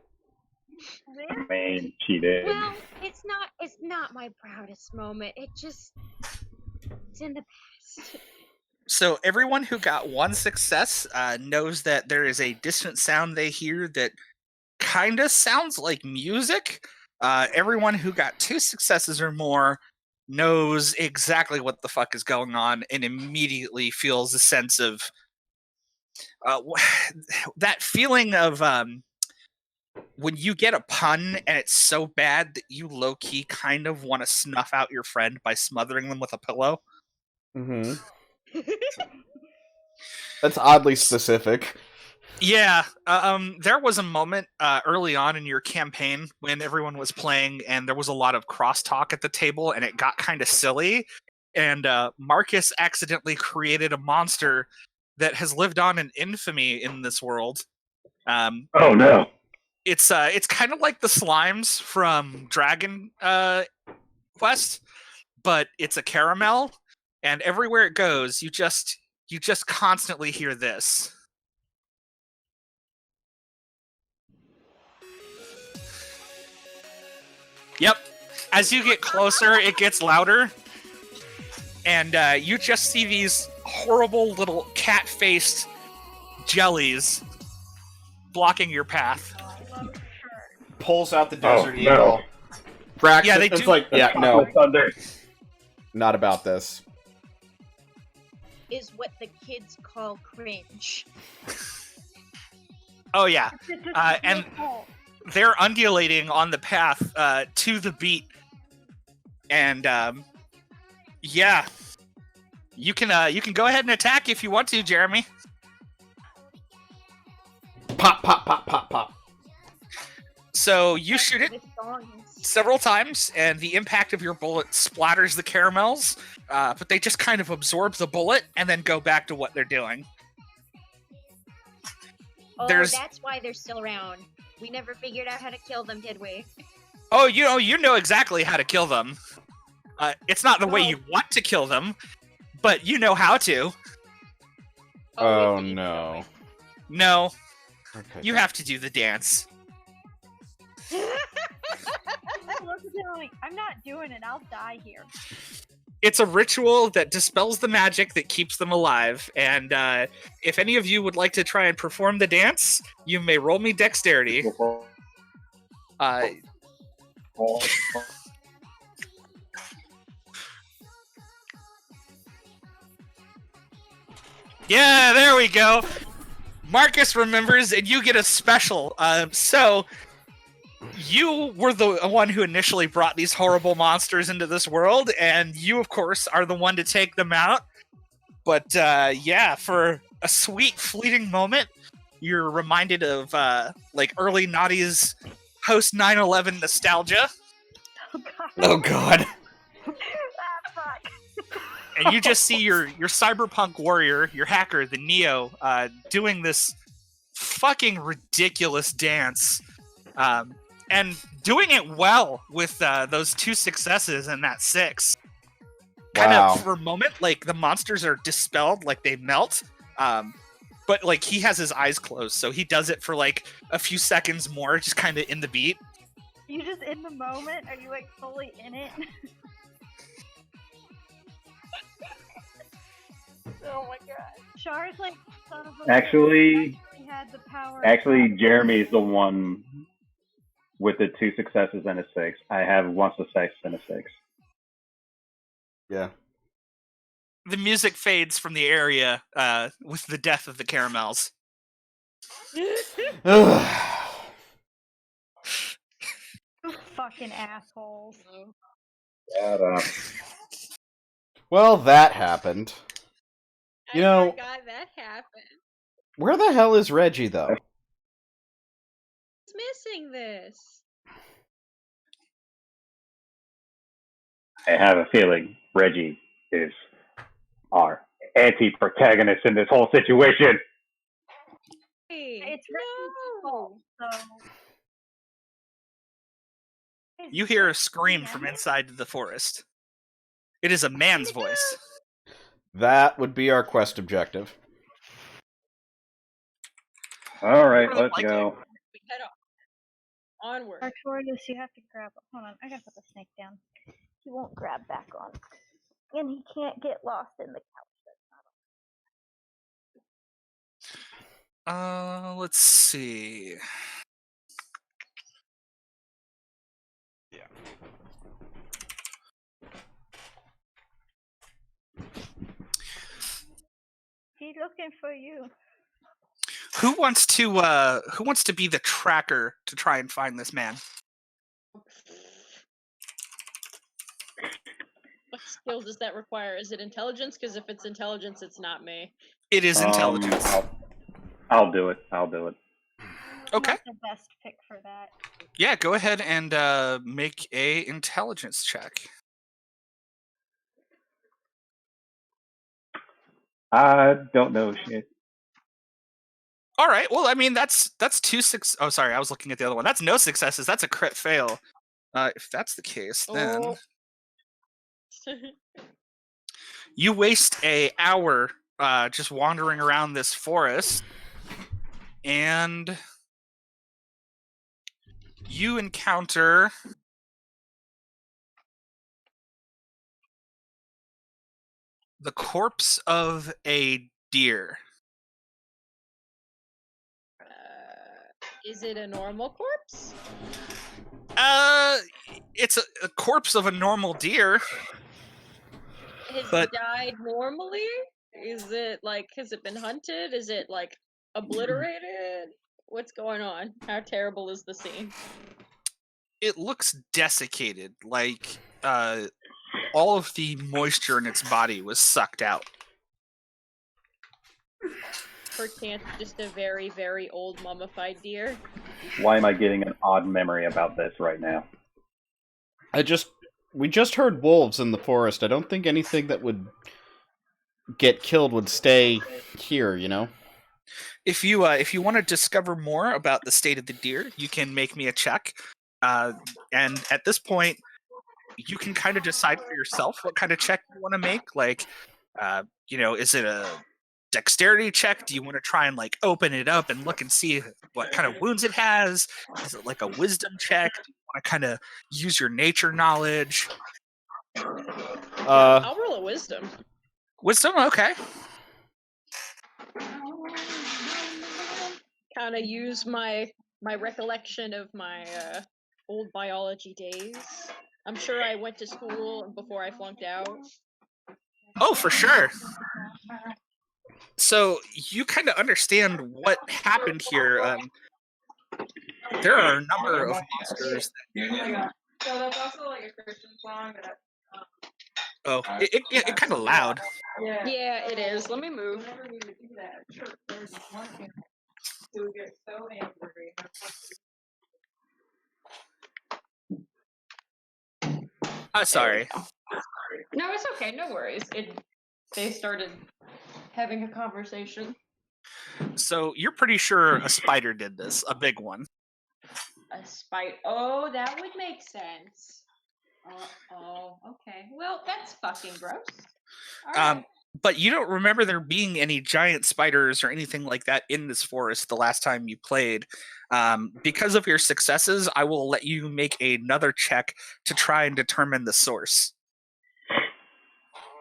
I mean, she did. Well, it's not my proudest moment. It's in the past. So everyone who got 1 success knows that there is a distant sound they hear that kind of sounds like music. Everyone who got 2 successes or more knows exactly what the fuck is going on and immediately feels a sense of that feeling of when you get a pun and it's so bad that you low-key kind of want to snuff out your friend by smothering them with a pillow. Mm-hmm. That's oddly specific. Yeah, there was a moment early on in your campaign when everyone was playing and there was a lot of crosstalk at the table and it got kind of silly. And Marcus accidentally created a monster that has lived on in infamy in this world. Oh no. It's kind of like the slimes from Dragon Quest, but it's a caramel, and everywhere it goes, you just constantly hear this. Yep. As you get closer, it gets louder, and you just see these horrible little cat-faced jellies blocking your path. Pulls out the Oh, Desert no. Eagle. Cracks Yeah, it. they It's do- like, yeah, no, Thunder. not about this. Is what the kids call cringe. Oh yeah, It's just and your fault. they're undulating on the path to the beat, and yeah, you can go ahead and attack if you want to, Jeremy. Pop, pop, pop, pop, pop. So you shoot it With songs. several times, and the impact of your bullet splatters the caramels, but they just kind of absorb the bullet and then go back to what they're doing. Oh, There's- that's why they're still around. We never figured out how to kill them, did we? Oh, you know exactly how to kill them. It's not the way Oh. you want to kill them, but you know how to. Oh, wait, no. No, Okay. you have to do the dance. I'm not doing it. I'll die here. It's a ritual that dispels the magic that keeps them alive, and if any of you would like to try and perform the dance, you may roll me dexterity. Yeah, there we go. Marcus remembers, and you get a special. So, you were the one who initially brought these horrible monsters into this world, and you, of course, are the one to take them out. But, yeah, for a sweet, fleeting moment, you're reminded of, like, early Naughty's post 9/11 nostalgia, Oh god. Oh, God. Ah, fuck. and you just see your cyberpunk warrior, your hacker, the Neo, doing this fucking ridiculous dance, and doing it well with those 2 successes and that 6. Kind Wow. of for a moment, like the monsters are dispelled, like they melt. But like he has his eyes closed, so he does it for like a few seconds more, just kind of in the beat. You just in the moment? Are you like fully in it? Oh my god. Char's like son of a Actually, actually had the power. Actually, Jeremy's the one with the 2 successes and a 6. I have 1 success and a 6. Yeah. The music fades from the area with the death of the caramels. You fucking assholes. Shut up. Well, that happened. You know- I forgot that happened. Where the hell is Reggie, though? Who's missing this? I have a feeling Reggie is our anti-protagonist in this whole situation. Hey, It's Reggie's fault, no. so. You hear a scream from inside the forest. It is a man's voice. That would be our quest objective. All right, Really let's like go. We head on. Onward. Artorius, you have to grab. Hold on, I gotta put the snake down. He won't grab back on. And he can't get lost in the couch. That's not Let's see. Yeah. He's looking for you. Who wants to be the tracker to try and find this man? What skill does that require? Is it intelligence? Because if it's intelligence, it's not me. It is intelligence. I'll do it. I'll do it. Okay. Not the best pick for that. Yeah, go ahead and make a intelligence check. I don't know shit. All right. Well, I mean, that's 2 6. Oh, sorry, I was looking at the other one. That's no successes. That's a crit fail. If that's the case, then you waste a hour just wandering around this forest, and you encounter the corpse of a deer. Is it a normal corpse? It's a corpse of a normal deer. Has But- it died normally? Is it like, has it been hunted? Is it like obliterated? What's going on? How terrible is the scene? It looks desiccated, like all of the moisture in its body was sucked out. Perchance just a very, very old mummified deer. Why am I getting an odd memory about this right now? We just heard wolves in the forest. I don't think anything that would get killed would stay here, you know? If you want to discover more about the state of the deer, you can make me a check. And at this point, you can kind of decide for yourself what kind of check you want to make. Like, is it a dexterity check? Do you want to try and like open it up and look and see what kind of wounds it has? Is it like a wisdom check? Do you want to kind of use your nature knowledge? I'll roll a wisdom. Wisdom, okay. Kind of use my recollection of my old biology days. I'm sure I went to school before I flunked out. Oh, for sure. So you kind of understand what happened here. There are a number of monsters. So that's also like a Christian song that. Oh, it kind of loud. Yeah, it is. Let me move. Never need to do that. Sure, there's one thing to get so angry. Sorry. No, it's okay. No worries. They started having a conversation. So you're pretty sure a spider did this, a big one. A spite. Oh, that would make sense. Oh, okay. Well, that's fucking gross. All right. But you don't remember there being any giant spiders or anything like that in this forest the last time you played. Because of your successes, I will let you make another check to try and determine the source.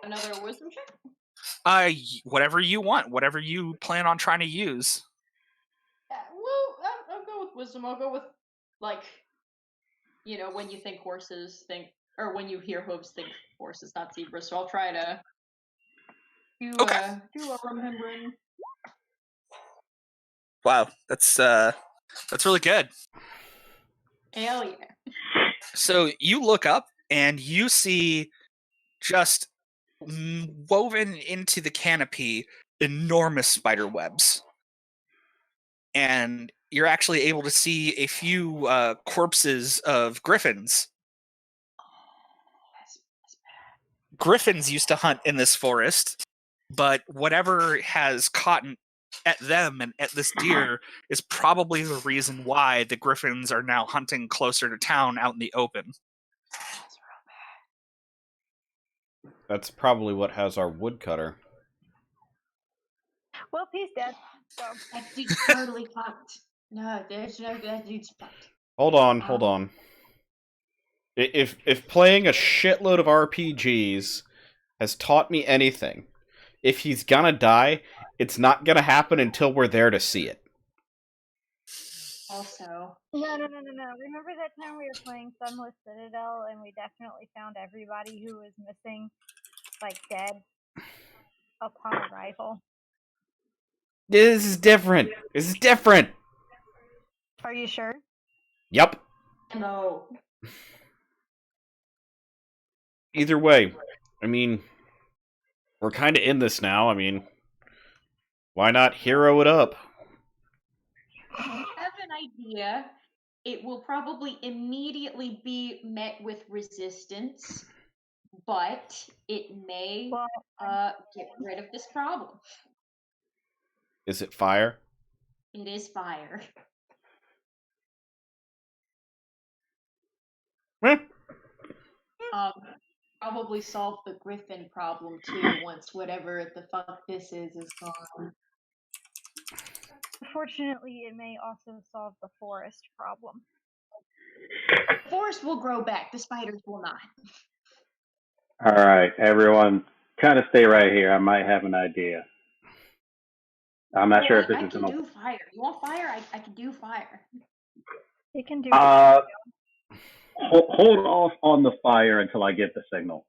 Another wisdom check? Whatever you want, whatever you plan on trying to use. Well, I'll go with wisdom. I'll go with, like, when you think horses, or when you hear hooves, think horses, not zebras. So I'll try to do a remembering. Wow, that's really good. Hell yeah. So you look up and you see just woven into the canopy enormous spider webs. And you're actually able to see a few corpses of griffins. Griffins used to hunt in this forest, but whatever has caught at them and at this deer is probably the reason why the griffins are now hunting closer to town out in the open. That's probably what has our woodcutter. Well, he's dead. So That dude's totally fucked. No, there's no that dude's fucked. Hold on. If playing a shitload of RPGs has taught me anything, if he's gonna die, it's not gonna happen until we're there to see it. Also. No. Remember that time we were playing Sunless Citadel and we definitely found everybody who was missing, like, dead upon arrival? This is different. This is different. Are you sure? Yep. No. Either way, I mean, we're kind of in this now. I mean, why not hero it up? I have an idea. It will probably immediately be met with resistance, but it may Well, get rid of this problem. Is it fire? It is fire. Eh. Probably solve the griffin problem too once whatever the fuck this is gone. Unfortunately, it may also solve the forest problem. The forest will grow back. The spiders will not. All right, everyone, kind of stay right here. I might have an idea. I'm not sure if this I is can gonna. do fire. You want fire? I can do fire. It can do. Hold off on the fire until I get the signal.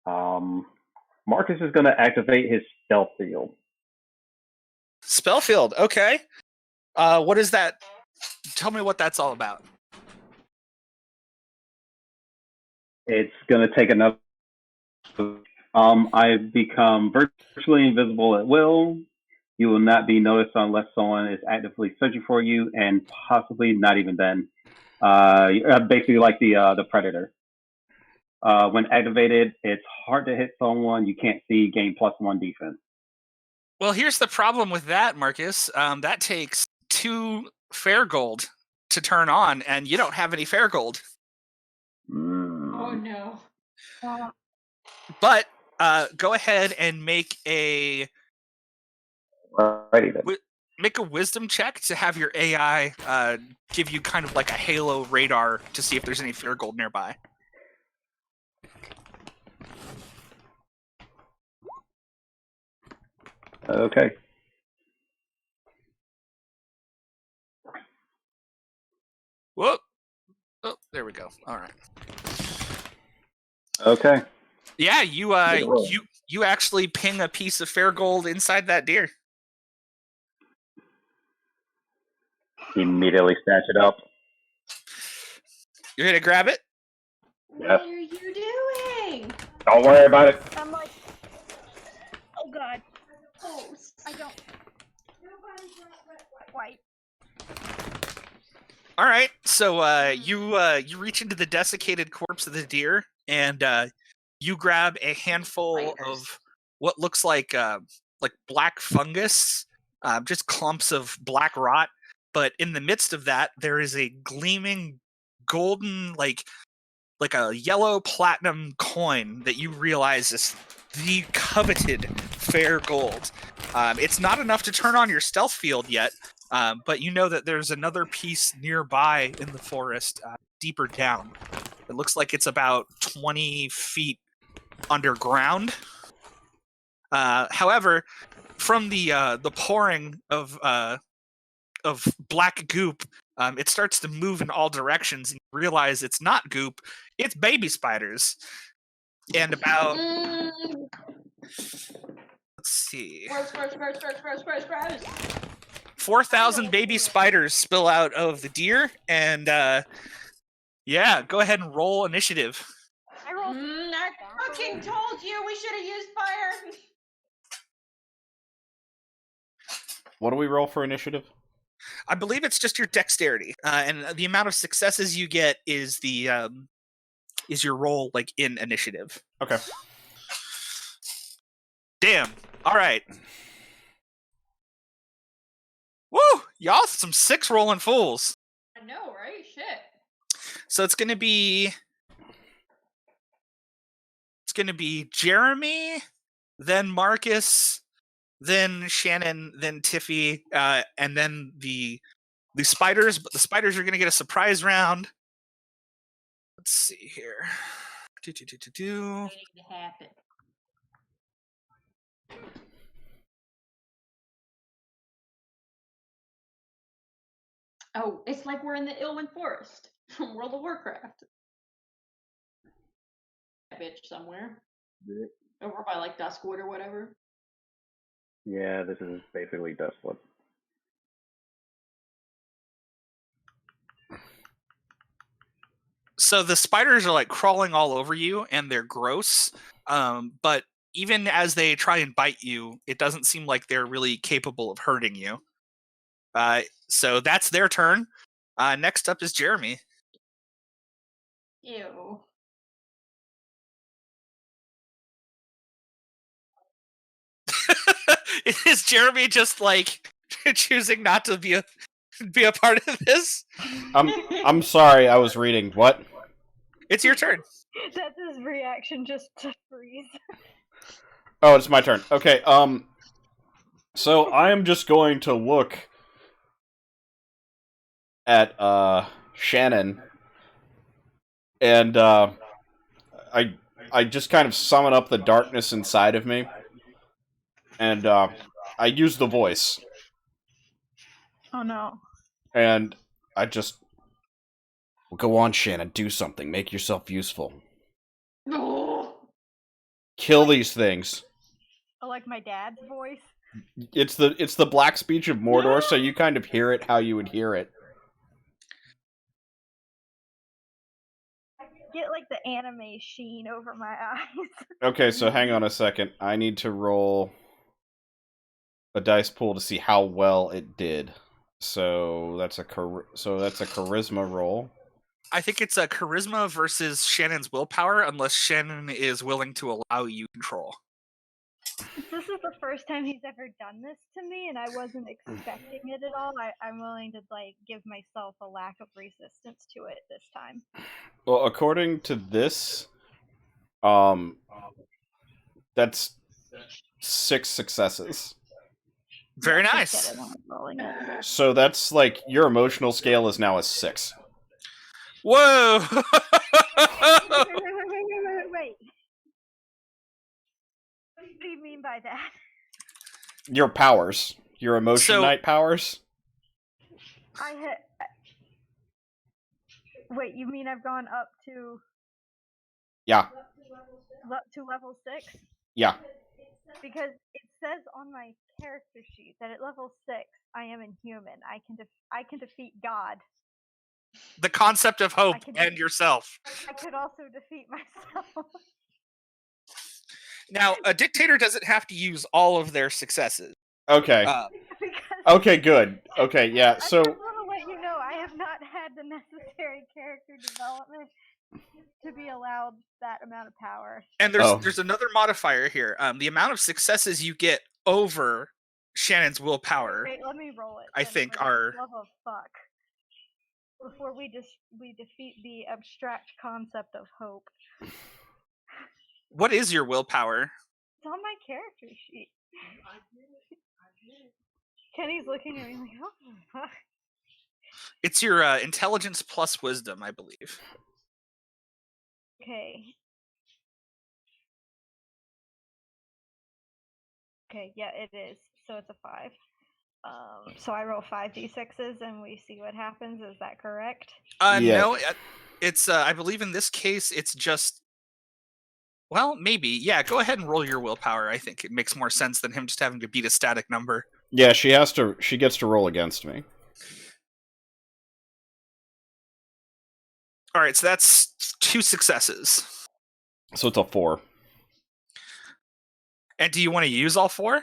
Marcus is going to activate his stealth field. Spellfield, okay. What is that? Tell me what that's all about. It's going to take another. I become virtually invisible at will. You will not be noticed unless someone is actively searching for you, and possibly not even then. Basically, like the predator. When activated, it's hard to hit someone you can't see. Gain +1 defense. Well, here's the problem with that, Marcus. That takes 2 fair gold to turn on, and you don't have any fair gold. Oh no. But go ahead and make a Alrighty then. make a wisdom check to have your AI give you kind of like a halo radar to see if there's any fair gold nearby. Okay. Whoa. Oh, there we go. All right. Okay. Yeah, you actually ping a piece of fair gold inside that deer. Immediately snatch it up. You're gonna grab it? Yep. What are you doing? Don't worry about it. I'm like, oh god, Oh, I don't. Quite. All right, so you reach into the desiccated corpse of the deer, and you grab a handful of what looks like black fungus, just clumps of black rot. But in the midst of that, there is a gleaming golden, like a yellow platinum coin that you realize is the coveted fair gold. It's not enough to turn on your stealth field yet. But you know that there's another piece nearby in the forest, deeper down. It looks like it's about 20 feet underground. However, from the pouring of black goop, it starts to move in all directions, and you realize it's not goop; it's baby spiders. And about let's see, 4,000 baby spiders spill out of the deer, and yeah, go ahead and roll initiative. I fucking told you we should have used fire. What do we roll for initiative? I believe it's just your dexterity, and the amount of successes you get is is your roll like in initiative. Okay. Damn. All right. Woo! Y'all some 6 rolling fools. I know, right? Shit. So it's gonna be Jeremy, then Marcus, then Shannon, then Tiffy, and then the spiders. But the spiders are gonna get a surprise round. Let's see here. Waiting to happen. Oh, it's like we're in the Ilwyn Forest from World of Warcraft. That bitch somewhere. Over by like Duskwood or whatever. Yeah, this is basically Duskwood. So the spiders are like crawling all over you, and they're gross. But even as they try and bite you, it doesn't seem like they're really capable of hurting you. So that's their turn. Next up is Jeremy. Ew. Is Jeremy just like choosing not to be a part of this? I'm sorry, I was reading. What? It's your turn. That's his reaction, just to freeze. Oh, it's my turn. Okay, so I am just going to look at, Shannon, and, I just kind of summon up the darkness inside of me, and, I use the voice, Oh no. and I just... Go on, Shannon, do something. Make yourself useful. No. Kill these things. Oh, like my dad's voice? It's the black speech of Mordor, so you kind of hear it how you would hear it. Get like the anime sheen over my eyes. Okay, so hang on a second. I need to roll a dice pool to see how well it did. So that's a charisma roll. I think it's a charisma versus Shannon's willpower, unless Shannon is willing to allow you control. This is the first time he's ever done this to me, and I wasn't expecting it at all. I'm willing to like give myself a lack of resistance to it this time. Well, according to this, that's 6 successes. Very Just nice. get it when I'm rolling it. So that's like your emotional scale is now a 6. Whoa! Wait. What do you mean by that? Your powers, your emotion night powers. I had. Wait, you mean I've gone up to? Yeah. Up to level 6? Yeah. Because it says on my character sheet that at level 6 I am inhuman. I can defeat God. The concept of hope and yourself. I could also defeat myself. Now, a dictator doesn't have to use all of their successes. Okay. Okay, good. Okay, yeah, so... I just want to let you know I have not had the necessary character development to be allowed that amount of power. And there's another modifier here. The amount of successes you get over Shannon's willpower. Wait, let me roll it. I think are... Love of fuck. Before we defeat the abstract concept of hope. What is your willpower? It's on my character sheet. Kenny's looking at me like, oh, fuck. It's your intelligence plus wisdom, I believe. Okay. Okay, yeah, it is. So it's a 5. So I roll 5d6s and we see what happens. Is that correct? No, it's I believe in this case it's just... Well, maybe. Yeah, go ahead and roll your willpower. I think it makes more sense than him just having to beat a static number. Yeah, she gets to roll against me. Alright, so that's 2 successes. So it's a 4. And do you want to use all 4?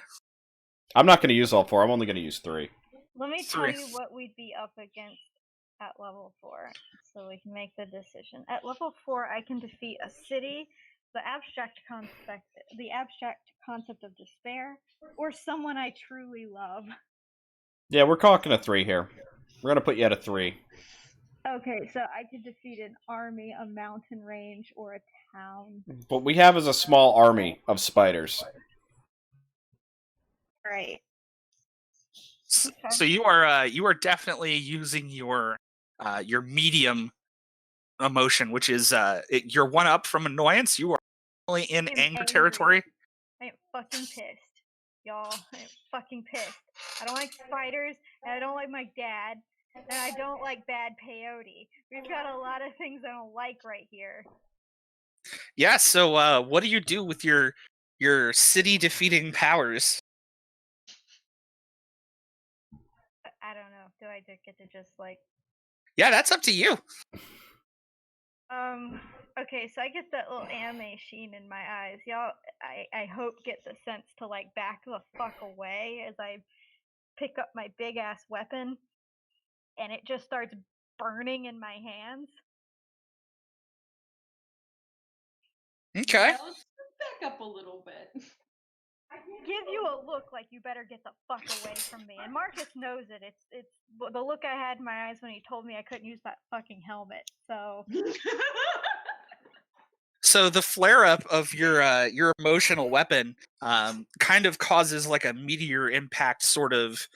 I'm not going to use all 4. I'm only going to use 3. Let me tell you what we'd be up against at level 4, so we can make the decision. At level 4, I can defeat a city, the abstract concept of despair, or someone I truly love. Yeah, we're talking a 3 here. We're going to put you at a 3. Okay, so I could defeat an army, a mountain range, or a town. What we have is a small army of spiders. Right. So you are definitely using your medium emotion, which is you're 1 up from annoyance. You are only in anger territory. I am fucking pissed, y'all. I am fucking pissed. I don't like spiders, and I don't like my dad, and I don't like bad peyote. We've got a lot of things I don't like right here. Yeah. So what do you do with your your city-defeating powers. I don't know. Do I get to just like? Yeah, that's up to you. Okay, so I get that little anime sheen in my eyes. Y'all, I hope get the sense to like back the fuck away as I pick up my big ass weapon, and it just starts burning in my hands. Okay. Yeah, let's back up a little bit. Give you a look like you better get the fuck away from me, and Marcus knows it. It's the look I had in my eyes when he told me I couldn't use that fucking helmet. So So the flare-up of your emotional weapon kind of causes like a meteor impact sort of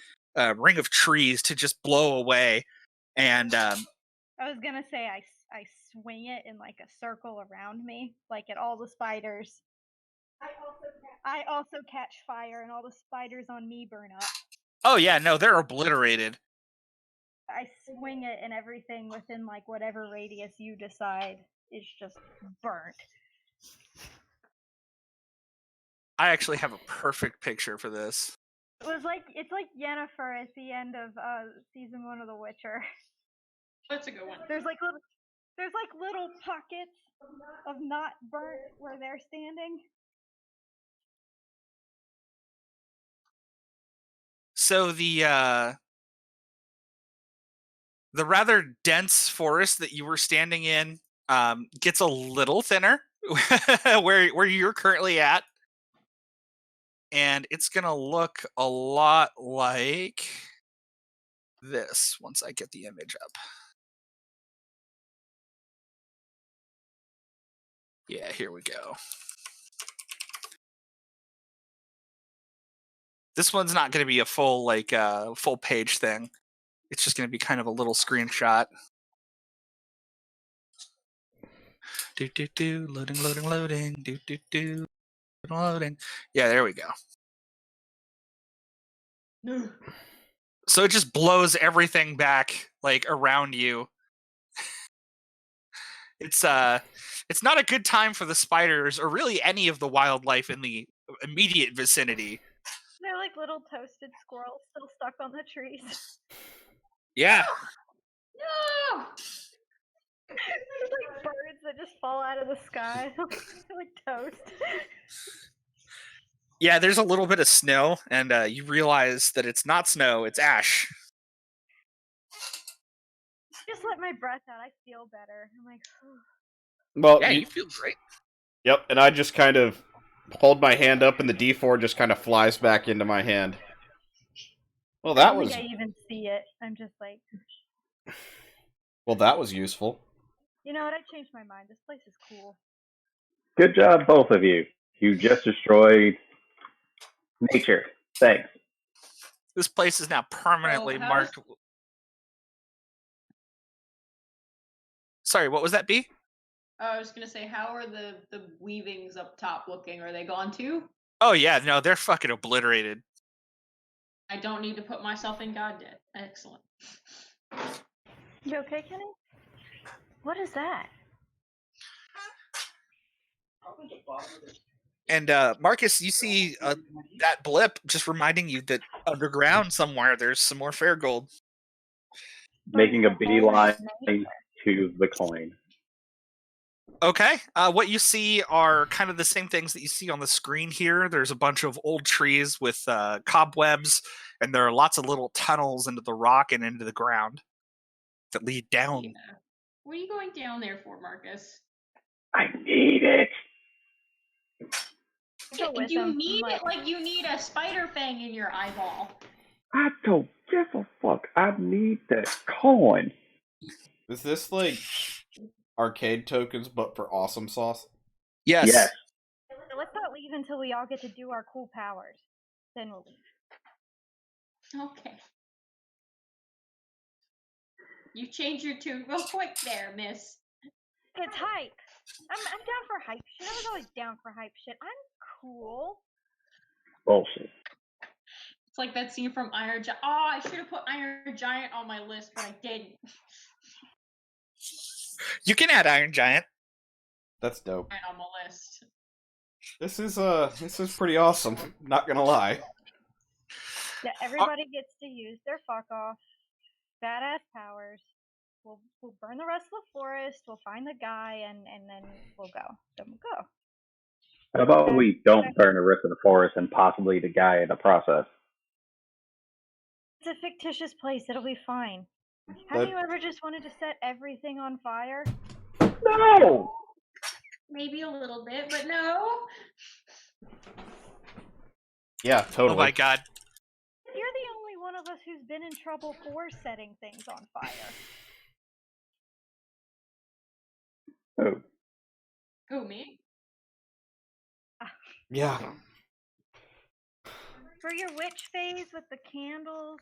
ring of trees to just blow away, and I was gonna say I swing it in like a circle around me, like at all the spiders. I also catch fire, and all the spiders on me burn up. oh yeah, no, they're obliterated. I swing it, and everything within like whatever radius you decide is just burnt. I actually have a perfect picture for this. It's like Yennefer at the end of season 1 of The Witcher. That's a good one. There's like little pockets of not burnt where they're standing. So the rather dense forest that you were standing in gets a little thinner where you're currently at, and it's gonna look a lot like this once I get the image up. Yeah, here we go. This one's not going to be a full full page thing. It's just going to be kind of a little screenshot. Loading. Loading. Yeah, there we go. So it just blows everything back like around you. It's not a good time for the spiders or really any of the wildlife in the immediate vicinity. They're like little toasted squirrels still stuck on the trees. Yeah. No! There's like birds that just fall out of the sky. Like toast. Yeah, there's a little bit of snow, and you realize that it's not snow, it's ash. Just let my breath out. I feel better. I'm like, Well, Yeah, you feel great. Yep, and I just kind of hold my hand up, and the D4 just kind of flies back into my hand. Well, I that don't was. think I even see it. I'm just like, Well, that was useful. you know what? I changed my mind. This place is cool. Good job, both of you. You just destroyed nature. Thanks. This place is now permanently Oh, marked. Sorry, what was that, B? I was gonna say, how are the weavings up top looking? Are they gone too? Oh yeah, no, they're fucking obliterated. I don't need to put myself in God dead. Excellent. You okay, Kenny? What is that? And Marcus, you see that blip just reminding you that underground somewhere there's some more fair gold. Making a beeline to the coin. Okay, what you see are kind of the same things that you see on the screen here. There's a bunch of old trees with cobwebs, and there are lots of little tunnels into the rock and into the ground that lead down. Yeah. What are you going down there for, Marcus? I need it. You need it like you need a spider fang in your eyeball. I don't give a fuck. I need that coin. Is this like arcade tokens, but for awesome sauce? Yes. Yes. Let's not leave until we all get to do our cool powers. Then we'll leave. Okay. You changed your tune real quick there, miss. It's hype. I'm down for hype shit. I was always down for hype shit. I'm cool. Bullshit. It's like that scene from Iron Giant. Oh, I should have put Iron Giant on my list, but I didn't. You can add Iron Giant. That's dope. On my list. This is pretty awesome. Not gonna lie. Yeah, everybody gets to use their fuck off badass powers. We'll burn the rest of the forest. We'll find the guy, and then we'll go. Then we'll go. How about we don't burn the rest of the forest and possibly the guy in the process? It's a fictitious place. It'll be fine. Have you ever just wanted to set everything on fire? No! Maybe a little bit, but no. Yeah, totally. Oh my god. You're the only one of us who's been in trouble for setting things on fire. Oh. Who, me? Yeah. For your witch phase with the candles.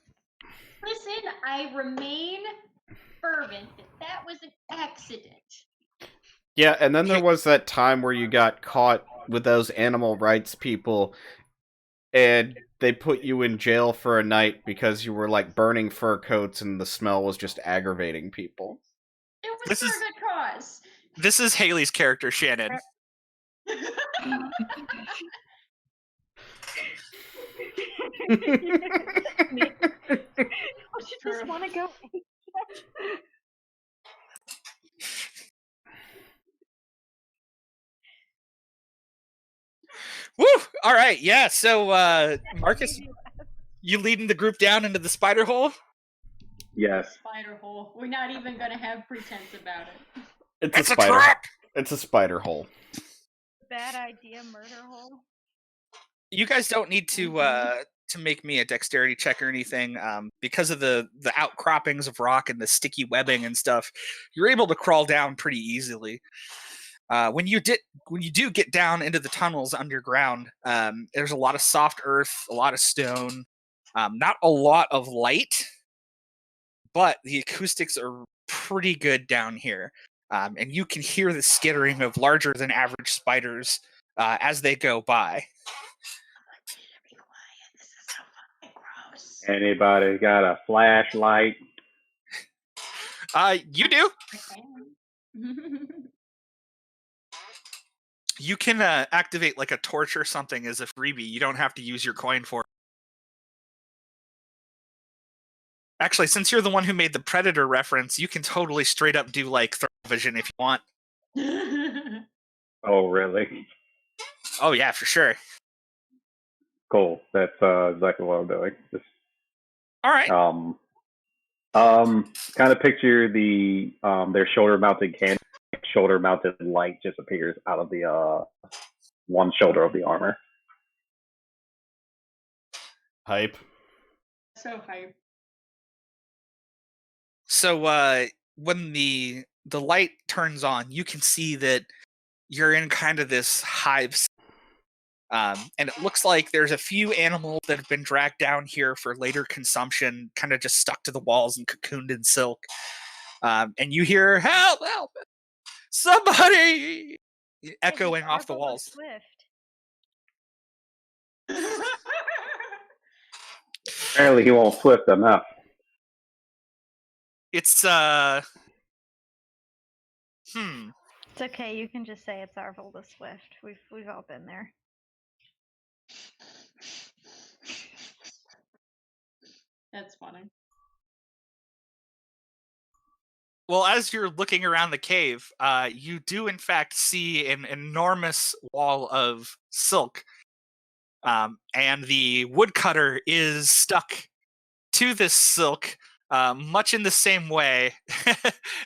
Listen, I remain fervent that was an accident. Yeah, and then there was that time where you got caught with those animal rights people, and they put you in jail for a night because you were, like, burning fur coats and the smell was just aggravating people. It was for a good cause. This is Haley's character, Shannon. Don't you just want to go? Woo! All right, yeah. So, Marcus, you leading the group down into the spider hole? Yes. Spider hole. We're not even gonna have pretense about it. It's a spider. trap! It's a spider hole. Bad idea, murder hole. You guys don't need to make me a dexterity check or anything. Because of the outcroppings of rock and the sticky webbing and stuff, you're able to crawl down pretty easily. When you do get down into the tunnels underground, there's a lot of soft earth, a lot of stone, not a lot of light, but the acoustics are pretty good down here, and you can hear the skittering of larger than average spiders as they go by. Be quiet. This is so fucking gross. Anybody got a flashlight? You do. You can activate like a torch or something as a freebie. You don't have to use your coin for it. Actually, since you're the one who made the Predator reference, you can totally straight up do like thermal vision if you want. Oh, really? Oh yeah, for sure. Cool. That's exactly what I'm doing. Just, all right. Kind of picture the their shoulder-mounted cannon. Shoulder-mounted light just appears out of the one shoulder of the armor. Hype. So hype. So when the light turns on, you can see that you're in kind of this hive, and it looks like there's a few animals that have been dragged down here for later consumption, kind of just stuck to the walls and cocooned in silk. And you hear "Help! Help! Somebody!" echoing off the walls. Apparently, he won't swift enough. It's It's okay. You can just say it's Arvel the Swift. We've all been there. That's funny. Well, as you're looking around the cave, you do in fact see an enormous wall of silk, and the woodcutter is stuck to this silk, much in the same way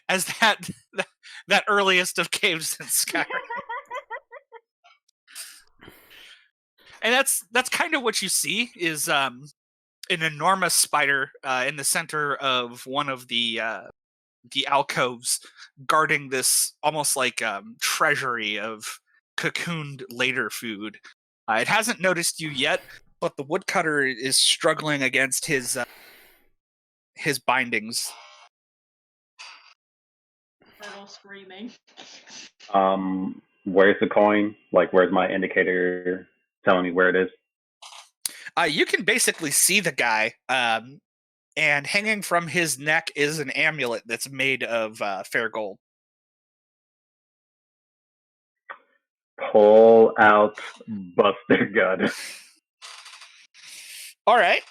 as that earliest of caves in Skyrim. And that's kind of what you see is an enormous spider in the center of one of the alcoves, guarding this almost like treasury of cocooned later food. It hasn't noticed you yet, but the woodcutter is struggling against his bindings. Turtle screaming. Where's the coin? Like, where's my indicator telling me where it is? You can basically see the guy, and hanging from his neck is an amulet that's made of fair gold. pull out Buster Gun. All right.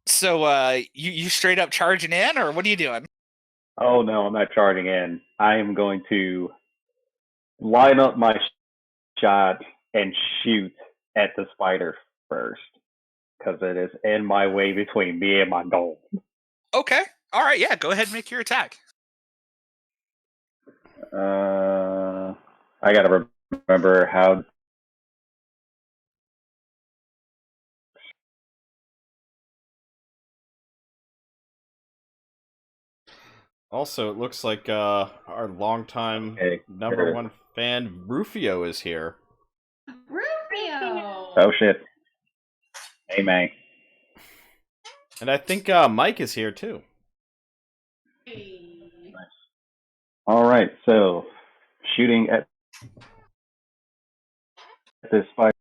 So you straight up charging in, or what are you doing? Oh no, I'm not charging in. I am going to line up my shot and shoot at the spider first, because it is in my way between me and my goal. Okay. All right. Yeah. Go ahead and make your attack. I gotta remember how. Also, it looks like our longtime number one fan Rufio is here. Rufio! Oh shit! Hey man. And I think Mike is here too. Hey. All right, so shooting at this spider.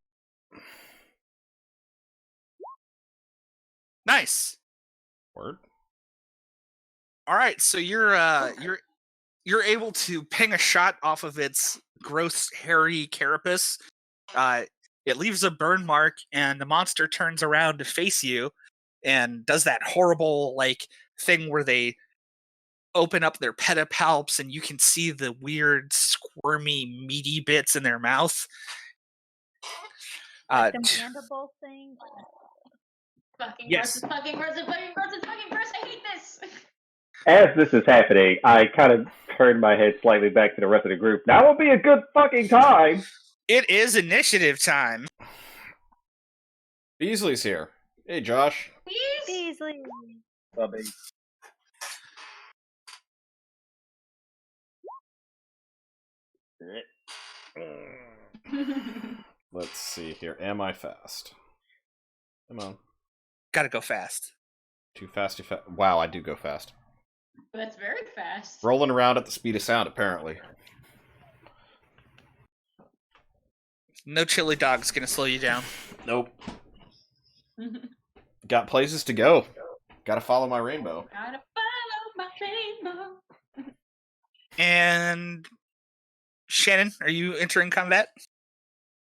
Nice. Word. All right. So you're able to ping a shot off of its gross, hairy carapace. It leaves a burn mark, and the monster turns around to face you, and does that horrible like thing where they open up their pedipalps, and you can see the weird, squirmy, meaty bits in their mouth. The mandible thing. Fucking Yes. gross, fucking gross, fucking gross, fucking gross, I hate this! As this is happening, I kind of turned my head slightly back to the rest of the group. Now will be a good fucking time. It is initiative time. Beasley's here. Hey, Josh. Beasley. Let's see here. Am I fast? Come on. Gotta go fast. Too fast, too fast. Wow, I do go fast. That's very fast. Rolling around at the speed of sound, apparently. No chili dog's gonna slow you down. Nope. Got places to go. Gotta follow my rainbow. Gotta follow my rainbow. And Shannon, are you entering combat?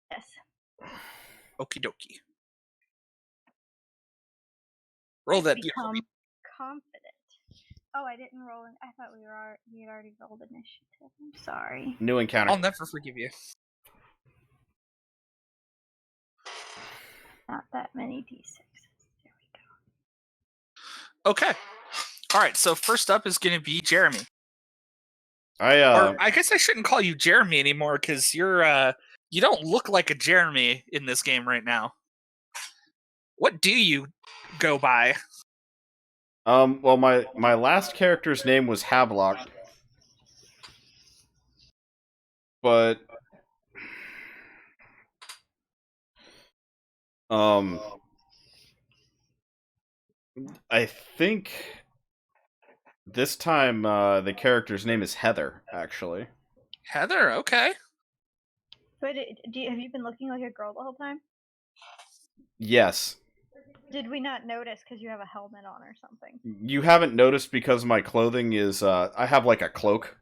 Yes. Okie dokie. Roll that. Become confident. Oh, I didn't roll. I thought we had already rolled initiative. I'm sorry. New encounter. I'll never forgive you. Not that many d6s. There we go. Okay. All right. So first up is going to be Jeremy. I I guess I shouldn't call you Jeremy anymore because you're you don't look like a Jeremy in this game right now. What do you go by? Well, my last character's name was Havelock, but I think this time the character's name is Heather. Actually, Heather. Okay. But have you been looking like a girl the whole time? yes. Did we not notice because you have a helmet on or something? You haven't noticed because my clothing is I have like a cloak.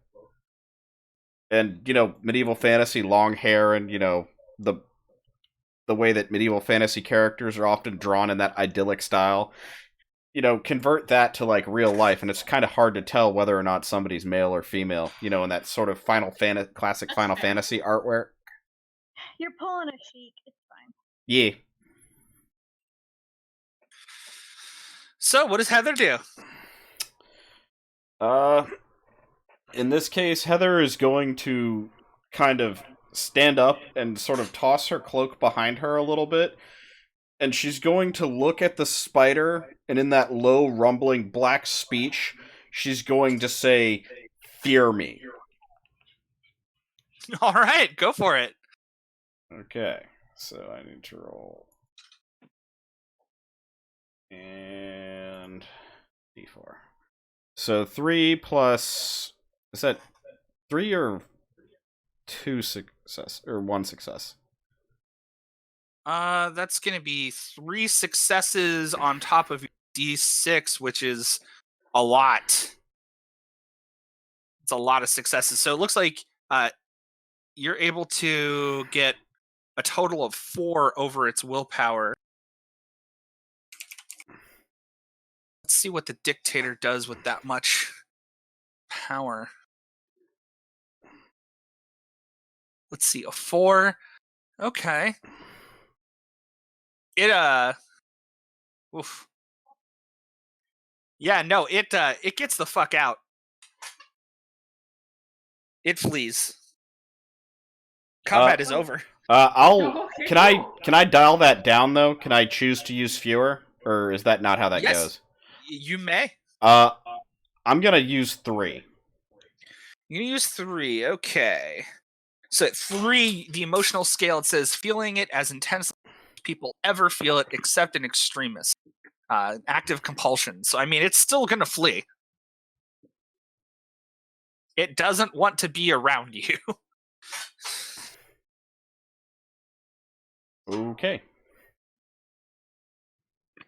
And medieval fantasy, long hair, and the way that medieval fantasy characters are often drawn in that idyllic style. Convert that to like real life, and it's kind of hard to tell whether or not somebody's male or female. In that sort of classic Final Fantasy artwork. You're pulling a Sheik. It's fine. Yeah. So what does Heather do? In this case, Heather is going to kind of stand up and sort of toss her cloak behind her a little bit, and she's going to look at the spider, and in that low, rumbling black speech, she's going to say, "Fear me." All right, go for it. Okay, so I need to roll. And d4. So 3 plus... Is that 3 or 2 success? Or 1 success? That's gonna be 3 successes on top of your D6, which is a lot. It's a lot of successes. So it looks like you're able to get a total of 4 over its willpower. Let's see what the dictator does with that much power. Let's see, a 4. Okay. It oof. Yeah, no, it gets the fuck out. It flees. Combat is over. Okay, Can I cool. dial that down though? Can I choose to use fewer, or is that not how that Yes. goes? You may. I'm gonna use 3. You use 3. Okay. So at 3, the emotional scale, it says feeling it as intensely as people ever feel it, except an extremist. Active compulsion. So I mean, it's still gonna flee. It doesn't want to be around you. Okay.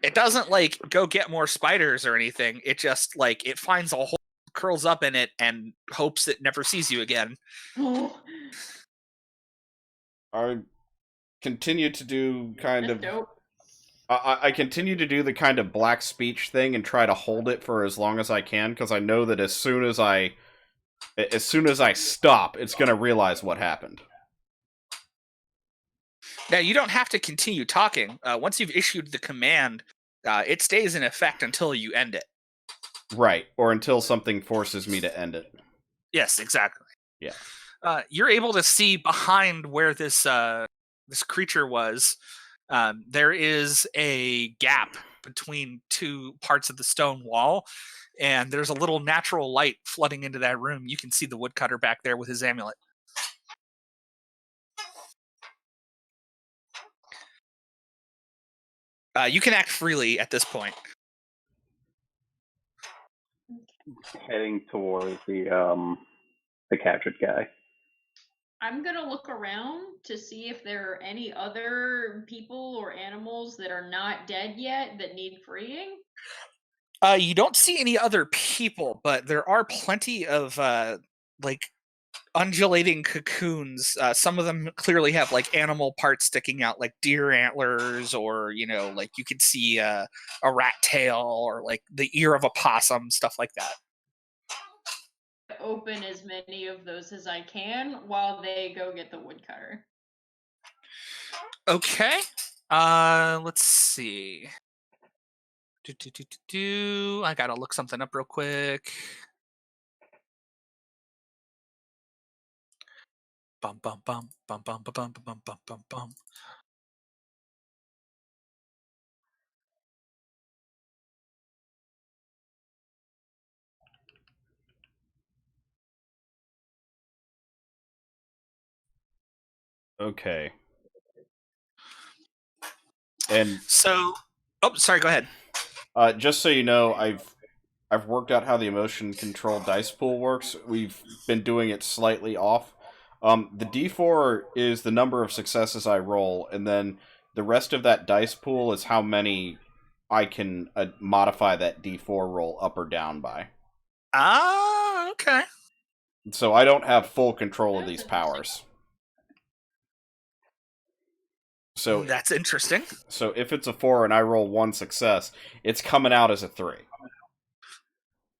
It doesn't like go get more spiders or anything. It just like it finds a hole, curls up in it, and hopes it never sees you again. Oh, I continue to do kind that's of. dope. I continue to do the kind of black speech thing and try to hold it for as long as I can, because I know that as soon as I stop, it's gonna realize what happened. Now you don't have to continue talking. Once you've issued the command, it stays in effect until you end it. Right, or until something forces me to end it. Yes, exactly. Yeah. You're able to see behind where this creature was. There is a gap between 2 parts of the stone wall, and there's a little natural light flooding into that room. You can see the woodcutter back there with his amulet. You can act freely at this point. Heading towards the captured guy. I'm gonna look around to see if there are any other people or animals that are not dead yet that need freeing. You don't see any other people, but there are plenty of like undulating cocoons. Some of them clearly have like animal parts sticking out, like deer antlers, or like you could see a rat tail, or like the ear of a possum, stuff like that. Open as many of those as I can while they go get the woodcutter. Okay. Let's see. I gotta look something up real quick. Bum bum bum bum bum bum bum bum bum bum bum. Okay. And So, oh, sorry. Go ahead. just so you know, I've worked out how the emotion control dice pool works. We've been doing it slightly off. The D4 is the number of successes I roll, and then the rest of that dice pool is how many I can modify that D4 roll up or down by. Ah, okay. So I don't have full control of these powers. So that's interesting. So if it's a 4 and I roll 1 success, it's coming out as a 3.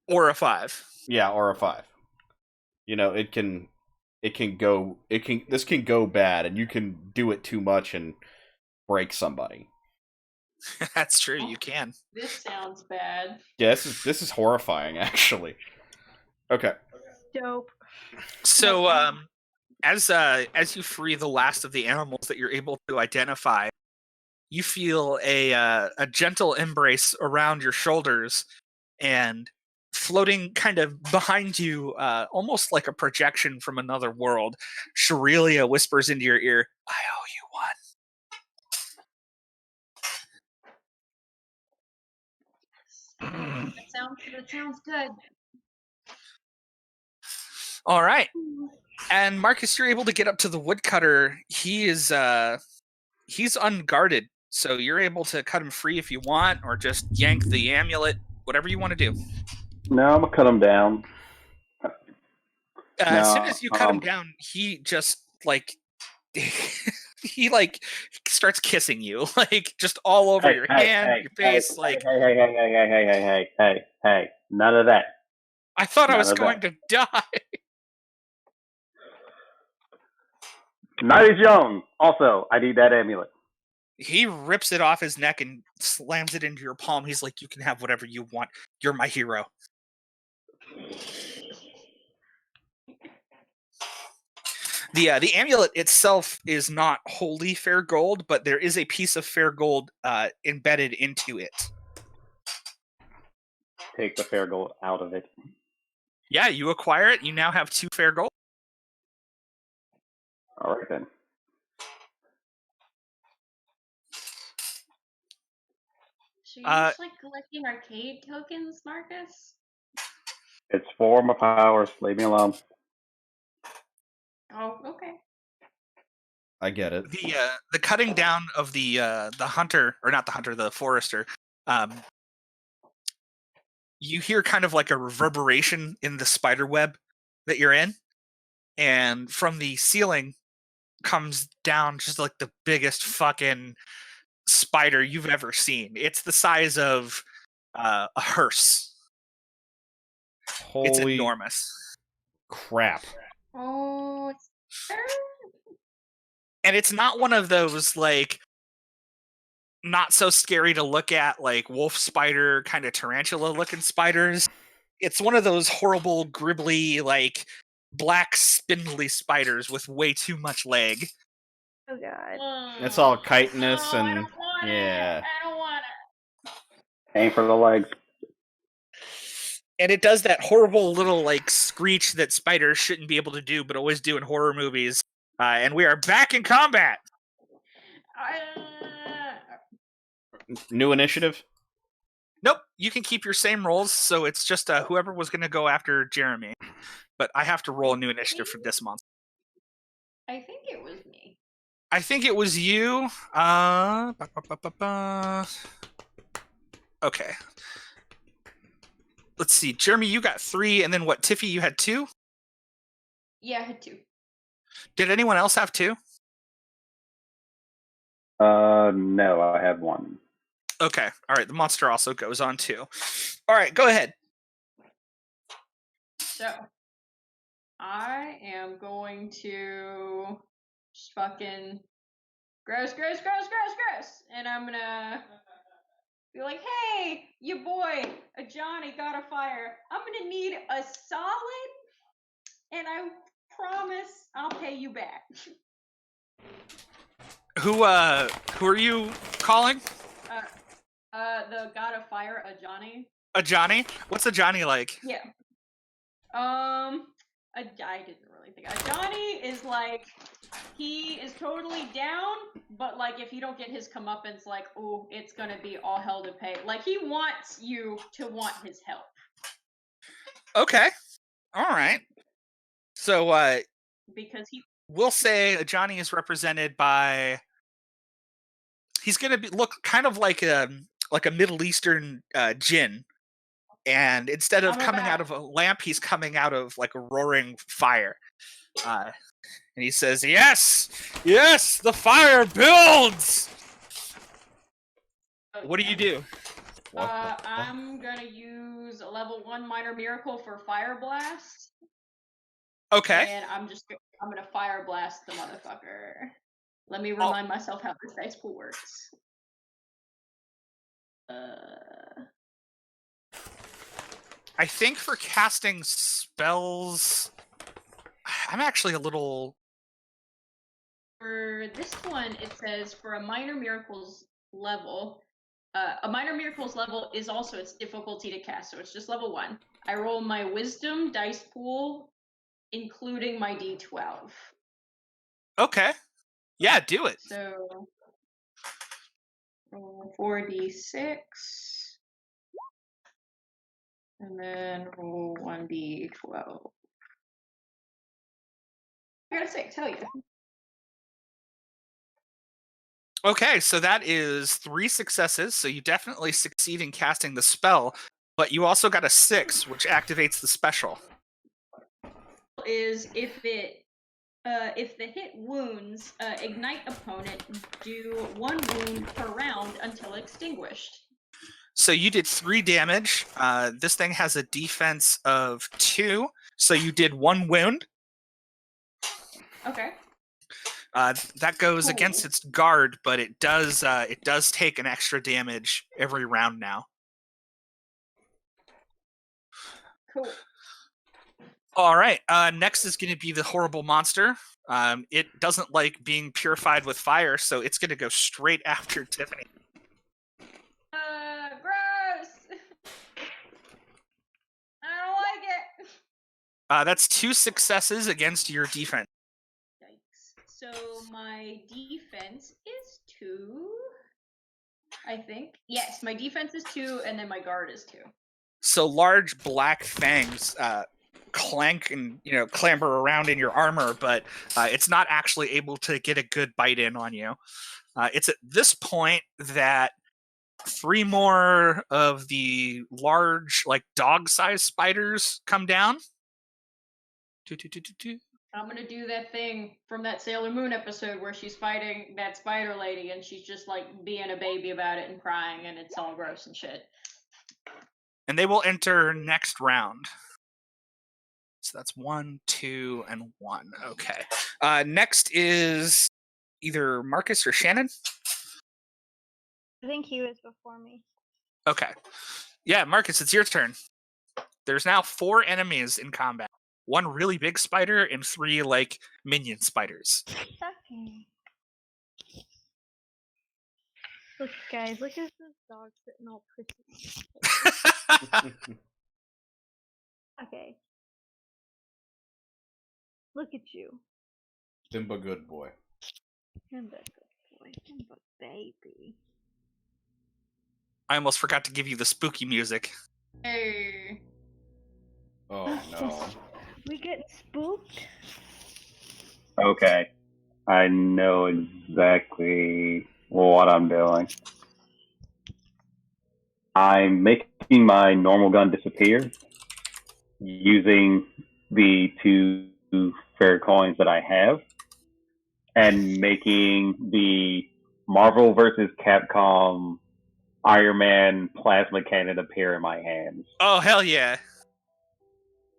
Or a 5. Yeah, or a 5. This can go bad, and you can do it too much and break somebody. That's true, you can. This sounds bad. Yeah, this is horrifying, actually. Okay. Dope. So, as you free the last of the animals that you're able to identify, you feel a gentle embrace around your shoulders, and floating kind of behind you, almost like a projection from another world, Sherelia whispers into your ear, "I owe you one." That sounds good. All right. And Marcus, you're able to get up to the woodcutter. He is he's unguarded, so you're able to cut him free if you want, or just yank the amulet, whatever you want to do. No, I'm gonna cut him down. As soon as you cut him down, he just like he like starts kissing you, like just all over your hand, your face. Like hey, none of that. I thought I None was of going to die. Night is young. Also, I need that amulet. He rips it off his neck and slams it into your palm. He's like, "You can have whatever you want. You're my hero." The amulet itself is not wholly fair gold, but there is a piece of fair gold embedded into it. Take the fair gold out of it. Yeah, you acquire it. You now have 2 fair gold. All right then. So you're just like collecting arcade tokens, Marcus? It's for my powers. Leave me alone. Oh, okay. I get it. The cutting down of the hunter, or not the hunter, the forester. You hear kind of like a reverberation in the spider web that you're in, and from the ceiling comes down just like the biggest fucking spider you've ever seen. It's the size of a hearse. It's Holy enormous. crap. Oh, it's And it's not one of those like not so scary to look at, like wolf spider kind of tarantula looking spiders. It's one of those horrible, gribbly, like black spindly spiders with way too much leg. Oh god. It's all chitinous I and don't want yeah. it. I don't want it. Aim for the legs. And it does that horrible little like screech that spiders shouldn't be able to do, but always do in horror movies. And we are back in combat. New initiative? Nope, you can keep your same rolls, so it's just whoever was going to go after Jeremy. But I have to roll a new initiative for this month. I think it was me. I think it was you. Okay. Let's see. Jeremy, you got 3, and then what? Tiffy, you had 2? Yeah, I had 2. Did anyone else have 2? No, I have 1. Okay. All right. The monster also goes on 2. All right. Go ahead. So, I am going to just fucking gross, and I'm gonna be like, hey, your boy, Johnny got a fire. I'm gonna need a solid, and I promise I'll pay you back. Who are you calling? The god of fire, a Johnny. A Johnny? What's a Johnny like? Yeah. I didn't really think. Johnny is like, he is totally down, but like if you don't get his comeuppance, like, oh, it's gonna be all hell to pay. Like he wants you to want his help. Okay. All right. So because we'll say Johnny is represented by. He's gonna look kind of like a Middle Eastern jinn. And instead of coming out of a lamp, he's coming out of like a roaring fire. And he says, yes, the fire builds. What do you do? I'm gonna use a level 1 minor miracle for fire blast. Okay. And I'm gonna fire blast the motherfucker. Let me remind myself how this dice pool works. I think for casting spells, I'm actually a little. For this one, it says for a minor miracles level, is also its difficulty to cast, so it's just level 1. I roll my wisdom dice pool, including my d12. Okay. Yeah, do it. So roll 4d6. And then roll 1d12. I got a 6, hell yeah. Okay, so that is 3 successes, so you definitely succeed in casting the spell, but you also got a 6, which activates the special. Is if it If the hit wounds, ignite opponent, do 1 wound per round until extinguished. So you did 3 damage. This thing has a defense of 2, so you did 1 wound. Okay. That goes Cool. against its guard, but it does take an extra damage every round now. Cool. All right. Next is going to be the horrible monster. It doesn't like being purified with fire, so it's going to go straight after Tiffany. Gross! I don't like it! That's 2 successes against your defense. Yikes. So my defense is 2, I think. Yes, my defense is 2, and then my guard is 2. So large black fangs clank and clamber around in your armor, but it's not actually able to get a good bite in on you. It's at this point that 3 more of the large, like dog-sized spiders come down. I'm gonna do that thing from that Sailor Moon episode where she's fighting that spider lady and she's just like being a baby about it and crying and it's all gross and shit. And they will enter next round. So that's 1, 2, and 1. Okay. Next is either Marcus or Shannon. I think he was before me. Okay. Yeah, Marcus, it's your turn. There's now 4 enemies in combat. 1 really big spider and 3 like minion spiders. Okay. Look, guys, look at this dog sitting all prissy. Okay. Look at you. Simba good boy. Simba, good boy. Simba, baby. I almost forgot to give you the spooky music. Hey. Oh no. We getting spooked? Okay. I know exactly what I'm doing. I'm making my normal gun disappear using the 2 fair coins that I have and making the Marvel vs. Capcom Iron Man plasma cannon appear in my hands. Oh, hell yeah.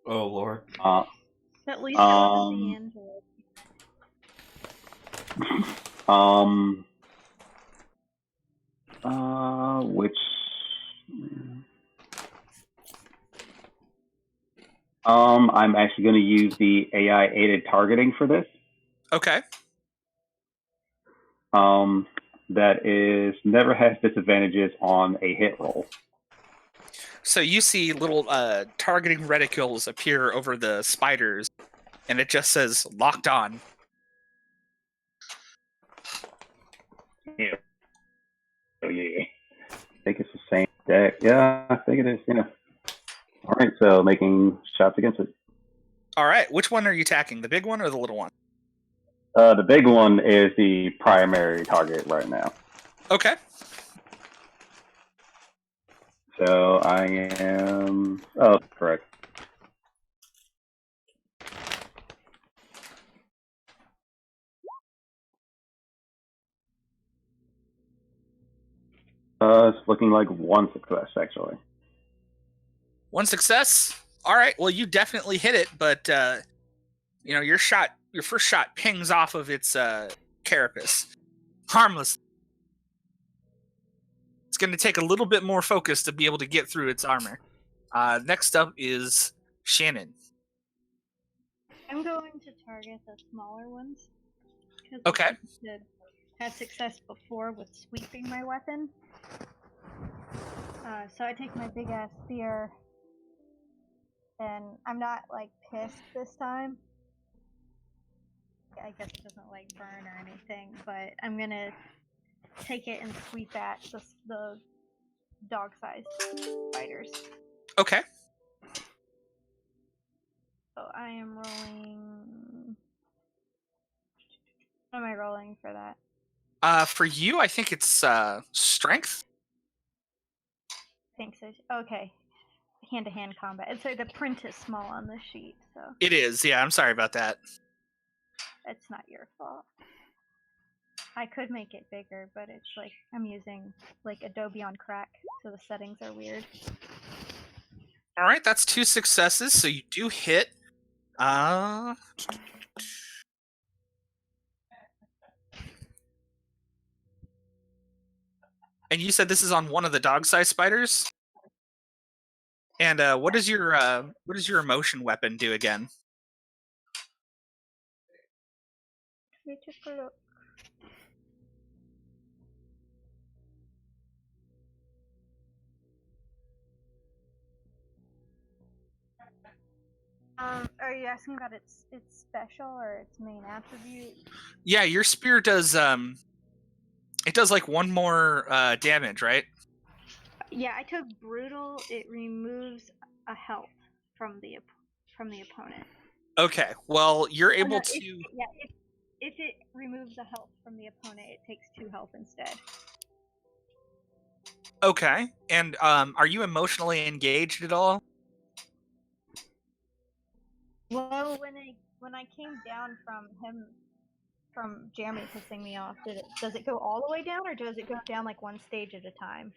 Oh lord. At least it wasn't the android. Which I'm actually going to use the AI aided targeting for this. Okay. That is never has disadvantages on a hit roll. So you see little targeting reticules appear over the spiders, and it just says locked on. Yeah. Oh yeah. I think it's the same deck. Yeah, I think it is. Yeah. All right. So making shots against it. All right. Which one are you attacking? The big one or the little one? The big one is the primary target right now. Okay. So I am. Oh, correct. It's looking like 1 success actually. 1 success. All right. Well, you definitely hit it, but your first shot pings off of its carapace, harmless. It's going to take a little bit more focus to be able to get through its armor. Next up is Shannon. I'm going to target the smaller ones. Okay. I had success before with sweeping my weapon. So I take my big ass spear, and I'm not like pissed this time. I guess it doesn't like burn or anything, but I'm gonna take it and sweep at the dog-sized spiders. Okay. So I am rolling. What am I rolling for that? For you, I think it's strength. I think so. Okay. Hand-to-hand combat. And so the print is small on this sheet, so. It is. Yeah, I'm sorry about that. It's not your fault. I could make it bigger, but it's like I'm using like Adobe on crack, so the settings are weird. All right, that's 2 successes, so you do hit. And you said this is on one of the dog-sized spiders. And what does your emotion weapon do again? Let me take a look. Are you asking about its special or its main attribute? Yeah, your spear does it does like 1 more damage, right? Yeah, I took brutal. It removes a health from the opponent. Okay, well you're able no, to. If it removes a health from the opponent, it takes 2 health instead. Okay, and are you emotionally engaged at all? Well, when I came down from Jeremy pissing me off, does it go all the way down, or does it go down like 1 stage at a time?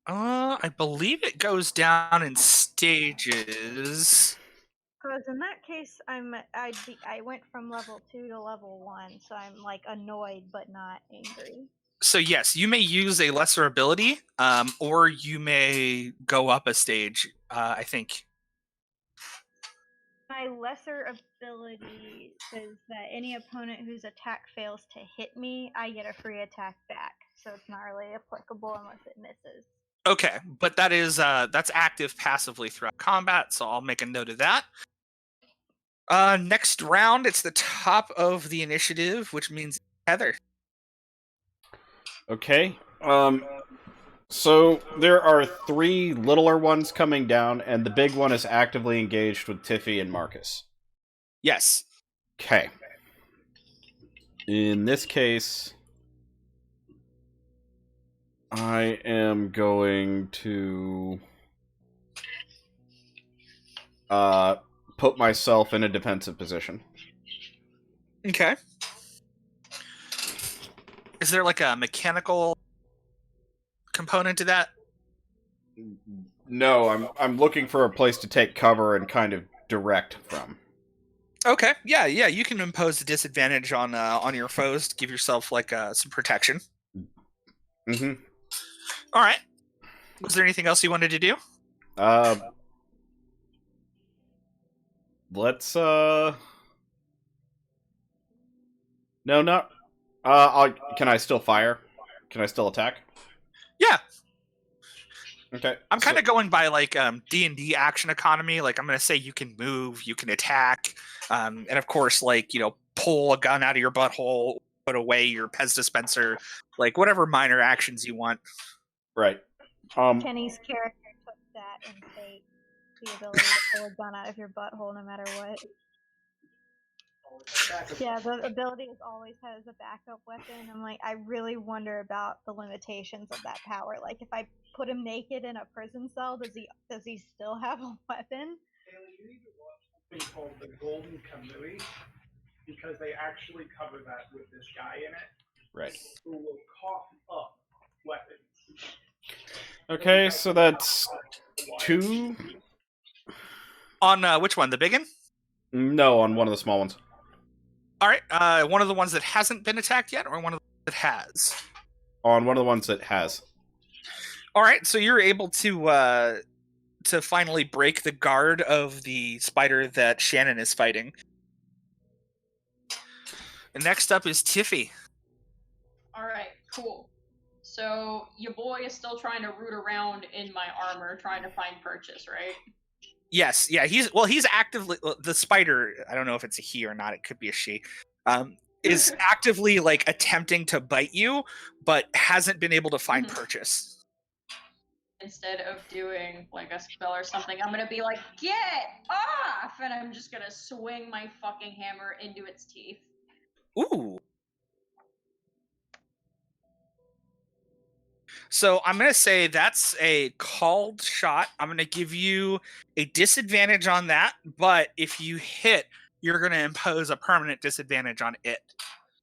I believe it goes down in stages. Because in that case, I went from level 2 to level 1, so I'm like annoyed but not angry. So yes, you may use a lesser ability, or you may go up a stage. I think. My lesser ability says that any opponent whose attack fails to hit me, I get a free attack back. So it's not really applicable unless it misses. Okay, but that is that's active passively throughout combat, so I'll make a note of that. Next round, it's the top of the initiative, which means Heather. Okay. So there are 3 littler ones coming down, and the big one is actively engaged with Tiffy and Marcus. Yes. Okay. In this case, I am going to put myself in a defensive position. Okay. Is there like a mechanical component to that? No, I'm looking for a place to take cover and kind of direct from. Okay, yeah, you can impose a disadvantage on your foes to give yourself like some protection. Mm-hmm. All right. Was there anything else you wanted to do? Let's No, not. Can I still fire? Can I still attack? Yeah. Okay. I'm kind of going by like D&D action economy. Like I'm going to say you can move, you can attack, and of course, like pull a gun out of your butthole, put away your Pez dispenser, like whatever minor actions you want. Right. Kenny's character took that in Fate, the ability to pull a gun out of your butthole no matter what. Yeah, the ability is always has a backup weapon. I'm like, I really wonder about the limitations of that power. Like, if I put him naked in a prison cell, does he still have a weapon? Haley, you need to watch something called The Golden Kamui, because they actually cover that with this guy in it. Right. Who will cough up weapons. Okay, so that's 2. On which one? The big one? No, on one of the small ones. All right. One of the ones that hasn't been attacked yet, or one of the ones that has? On one of the ones that has. All right. So you're able to finally break the guard of the spider that Shannon is fighting. And next up is Tiffy. All right, cool. So your boy is still trying to root around in my armor, trying to find purchase, right? Yes, yeah, he's actively the spider. I don't know if it's a he or not. It could be a she. Is actively like attempting to bite you, but hasn't been able to find purchase. Instead of doing like a spell or something, I'm gonna be like, "Get off!" and I'm just gonna swing my fucking hammer into its teeth. Ooh. So I'm going to say that's a called shot. I'm going to give you a disadvantage on that, but if you hit, you're going to impose a permanent disadvantage on it.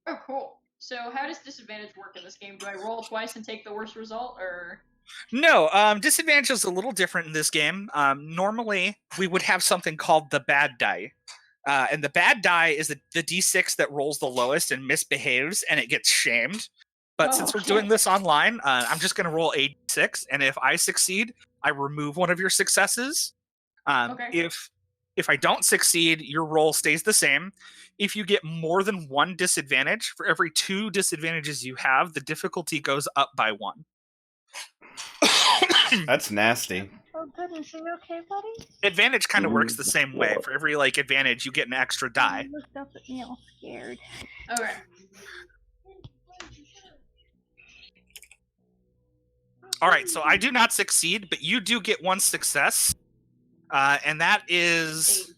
Oh, cool. So how does disadvantage work in this game? Do I roll twice and take the worst result, or? No, disadvantage is a little different in this game. Normally, we would have something called the bad die. And the bad die is the D6 that rolls the lowest and misbehaves, and it gets shamed. But since we're doing this online, I'm just going to roll a D6, and if I succeed, I remove one of your successes. Okay. If I don't succeed, your roll stays the same. If you get more than one disadvantage, for every 2 disadvantages you have, the difficulty goes up by 1. That's nasty. Oh goodness, are you okay, buddy? Advantage kind of works the same way. For every advantage, you get an extra die. You looked up at me all scared. Okay. All right, so I do not succeed, but you do get 1 success, and that just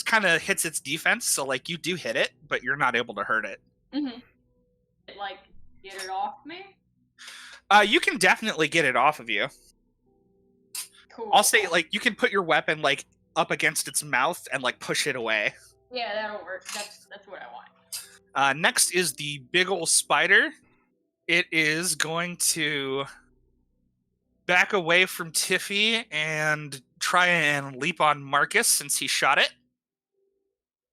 kind of hits its defense. So you do hit it, but you're not able to hurt it. Mm-hmm. Get it off me? You can definitely get it off of you. Cool. I'll say you can put your weapon up against its mouth and push it away. Yeah, that'll work. That's what I want. Next is the big ol' spider. It is going to back away from Tiffy and try and leap on Marcus since he shot it.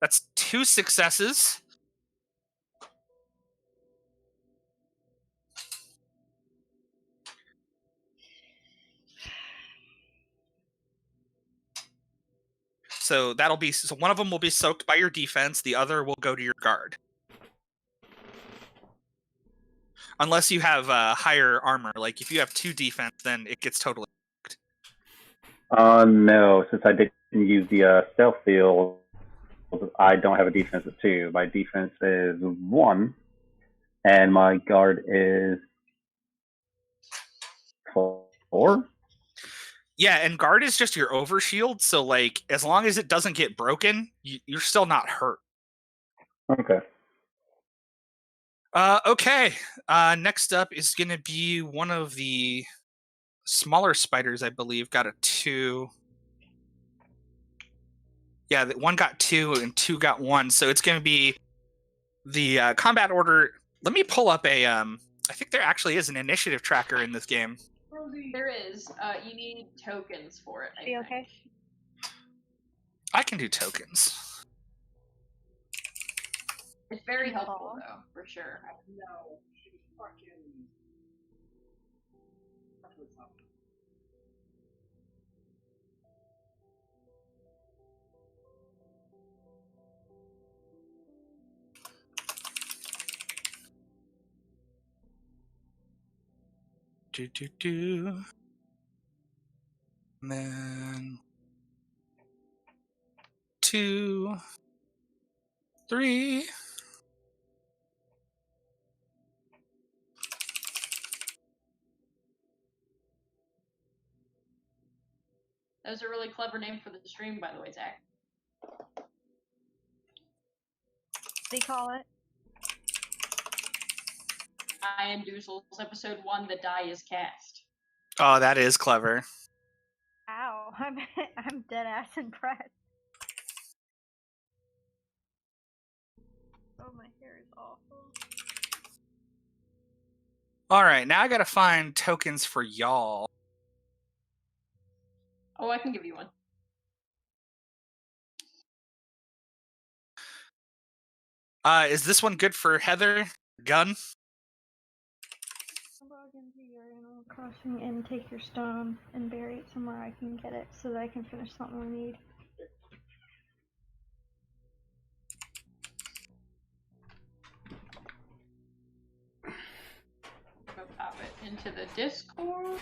That's 2 successes. So one of them will be soaked by your defense, the other will go to your guard. Unless you have higher armor, if you have 2 defense, then it gets totally soaked. No, since I didn't use the stealth field, I don't have a defense of 2. My defense is 1, and my guard is 4. Yeah, and guard is just your overshield, so as long as it doesn't get broken, you're still not hurt. Okay. Okay. Next up is going to be one of the smaller spiders, I believe, got a 2. Yeah, one got 2 and 2 got 1, so it's going to be the combat order. Let me pull up I think there actually is an initiative tracker in this game. There is. You need tokens for it. Are you okay? I can do tokens. It's very helpful, though, for sure. No, she's fucking. And then 2, 3. That was a really clever name for the stream, by the way, Zach. What do you call it? I am Doozles, episode 1, the die is cast. Oh, that is clever. Ow, I'm dead ass impressed. Oh, my hair is awful. All right, now I gotta find tokens for y'all. Oh, I can give you one. Is this one good for Heather? Gun? Log into your Animal Crossing and take your stone and bury it somewhere I can get it so that I can finish something I need. Go pop it into the Discord.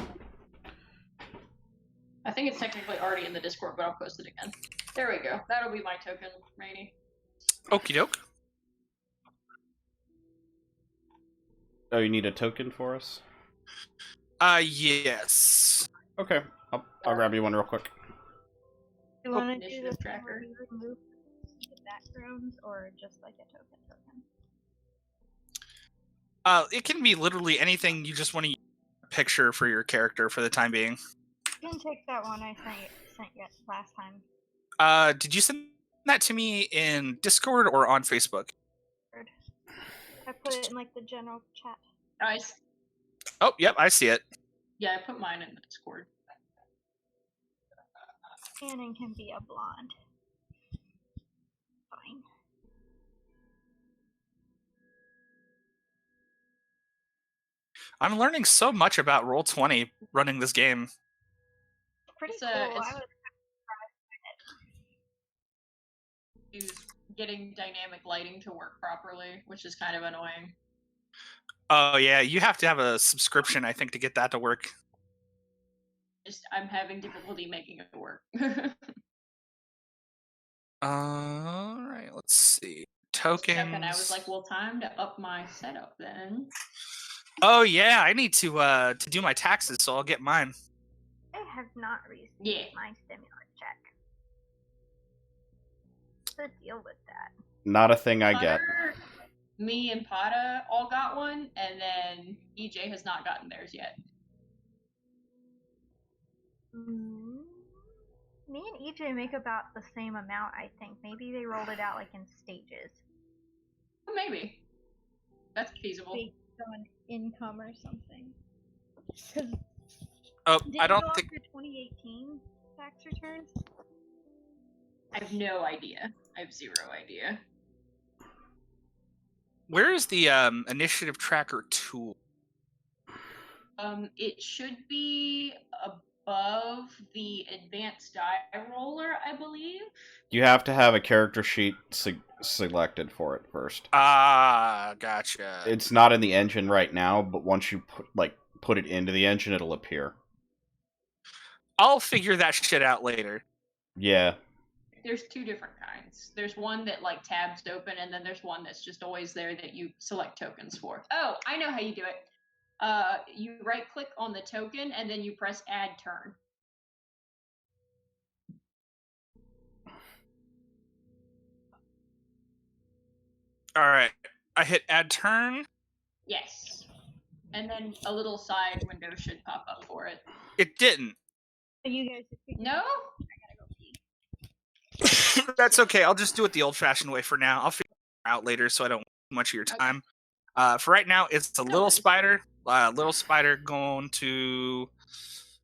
I think it's technically already in the Discord, but I'll post it again. There we go. That'll be my token, Rainy. Okie doke. Oh, you need a token for us? Yes. Okay, I'll grab you one real quick. Do you want to do Initiative this tracker. where you remove the backgrounds or just a token? It can be literally anything you just want to use a picture for your character for the time being. You can take that one I sent you last time. Did you send that to me in Discord or on Facebook. I put it in like the general chat. Nice. Oh, yep, I see it. Yeah, I put mine in the Discord. Shannon can be a blonde. Fine. I'm learning so much about Roll20 running this game. Pretty It's, cool. it's- I was Use getting dynamic lighting to work properly, which is kind of annoying. Oh yeah, you have to have a subscription, I think, to get that to work. I'm having difficulty making it work. All right, let's see. Tokens. And I was like, well, time to up my setup then. Oh yeah, I need to do my taxes, so I'll get mine. I have not received my stimulus check. What's the deal with that? Not a thing I get. Me and Pata all got one, and then EJ has not gotten theirs yet. Me and EJ make about the same amount, I think. Maybe they rolled it out like in stages. Well, maybe. That's feasible. Based on income or something. Oh, Did I don't you go think. off your 2018 tax returns? I have no idea. I have zero idea. Where is the initiative tracker tool? It should be above the advanced die roller, I believe. You have to have a character sheet selected for it first. Ah, gotcha. It's not in the engine right now, but once you put it into the engine, it'll appear. I'll figure that shit out later. Yeah. There's two different kinds. There's one that like tabs open, and then there's one that's just always there that you select tokens for. Oh, I know how you do it. You right click on the token, and then you press add turn. All right, I hit add turn. Yes. And then a little side window should pop up for it. It didn't. You guys No? That's okay. I'll just do it the old-fashioned way for now. I'll figure it out later, so I don't waste much of your time. For right now, it's a little spider. Little spider going to.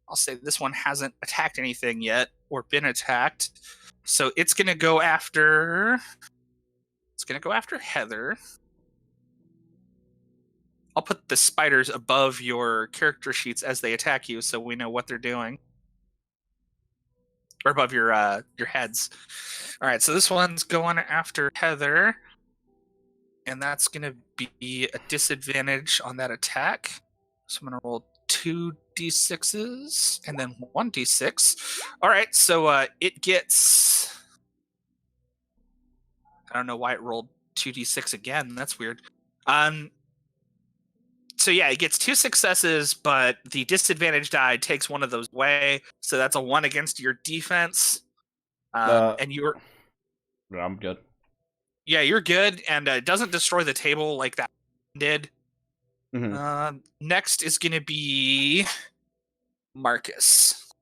I'll say this one hasn't attacked anything yet or been attacked, so it's gonna go after. It's gonna go after Heather. I'll put the spiders above your character sheets as they attack you, so we know what they're doing. Or above your heads. All right, so this one's going after Heather, and that's going to be a disadvantage on that attack. So I'm going to roll 2d6s and then 1d6. All right, so it gets. I don't know why it rolled 2d6 again. That's weird. So yeah, it gets 2 successes, but the disadvantage die takes one of those away. So that's a 1 against your defense. And you're... I'm good. Yeah, you're good, and it doesn't destroy the table like that did. Mm-hmm. Next is going to be Marcus.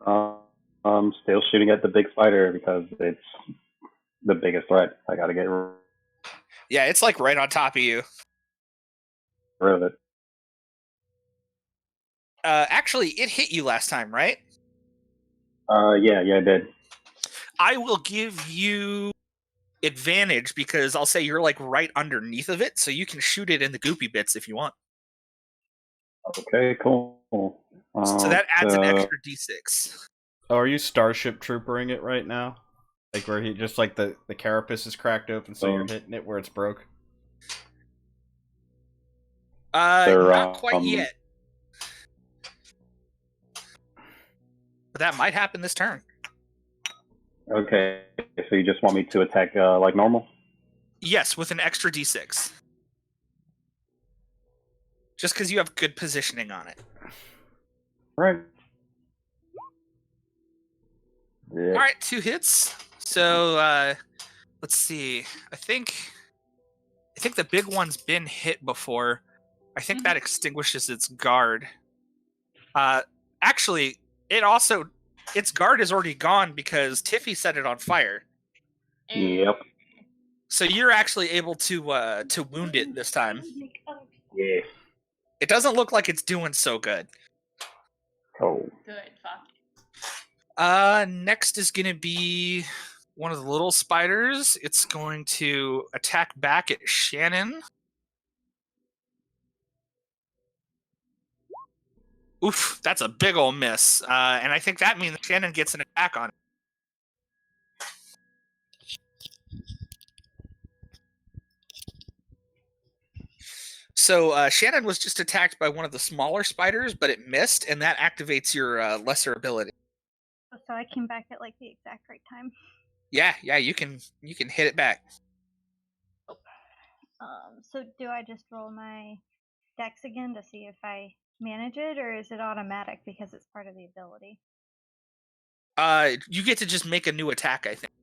Still shooting at the big spider because it's the biggest threat. I gotta get Yeah, it's like right on top of you. rid of it. Actually, it hit you last time, right? Yeah, I did. I will give you advantage because I'll say you're like right underneath of it, so you can shoot it in the goopy bits if you want. Okay, cool. So that adds an extra d6. Oh, are you Starship Troopering it right now? Like where he just like the carapace is cracked open, so you're hitting it where it's broke? Not quite yet. But that might happen this turn. Okay, so you just want me to attack like normal? Yes, with an extra d6. Just because you have good positioning on it. Right. Yeah. All right, 2 hits. So let's see. I think the big one's been hit before. I think that extinguishes its guard. Actually, it also its guard is already gone because Tiffy set it on fire. Yep. So you're actually able to wound it this time. Yeah. It doesn't look like it's doing so good. Oh. Good, fuck. Next is gonna be one of the little spiders. It's going to attack back at Shannon. Oof, that's a big ol' miss. And I think that means Shannon gets an attack on it. So Shannon was just attacked by one of the smaller spiders, but it missed, and that activates your lesser ability. So I came back at like the exact right time. Yeah, you can hit it back. So do I just roll my dex again to see if I manage it, or is it automatic because it's part of the ability? You get to just make a new attack, I think.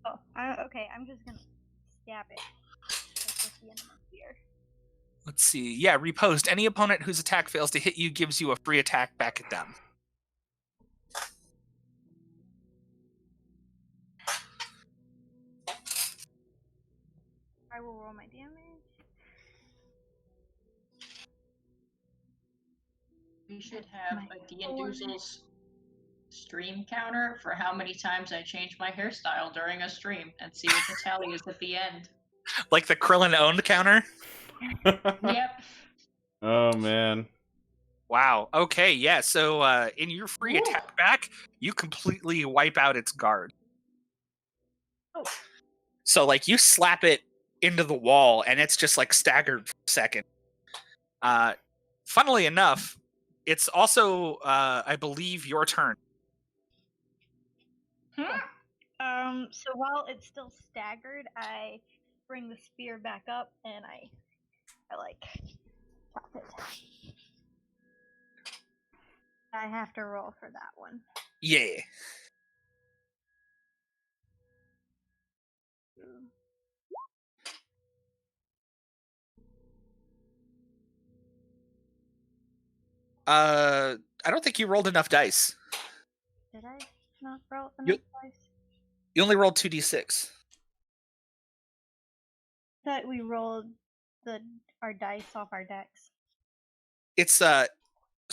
Oh, okay. I'm just gonna stab it. Like with the end of my spear. Let's see. Yeah, repost. Any opponent whose attack fails to hit you gives you a free attack back at them. I will roll my damage. We should have My a Doozles stream counter for how many times I change my hairstyle during a stream and see what the tally is at the end. Like the Krillin owned counter? Yep. Oh man. Wow. Okay, yeah. So in your free attack back, you completely wipe out its guard. Oh. So like you slap it into the wall and it's just like staggered for a second. Funnily enough, it's also I believe your turn. So while it's still staggered, I bring the spear back up and I like chop it. I have to roll for that one. Yeah. I don't think you rolled enough dice. Did I not roll enough dice? You only rolled 2d6. Thought we rolled our dice off our decks. It's so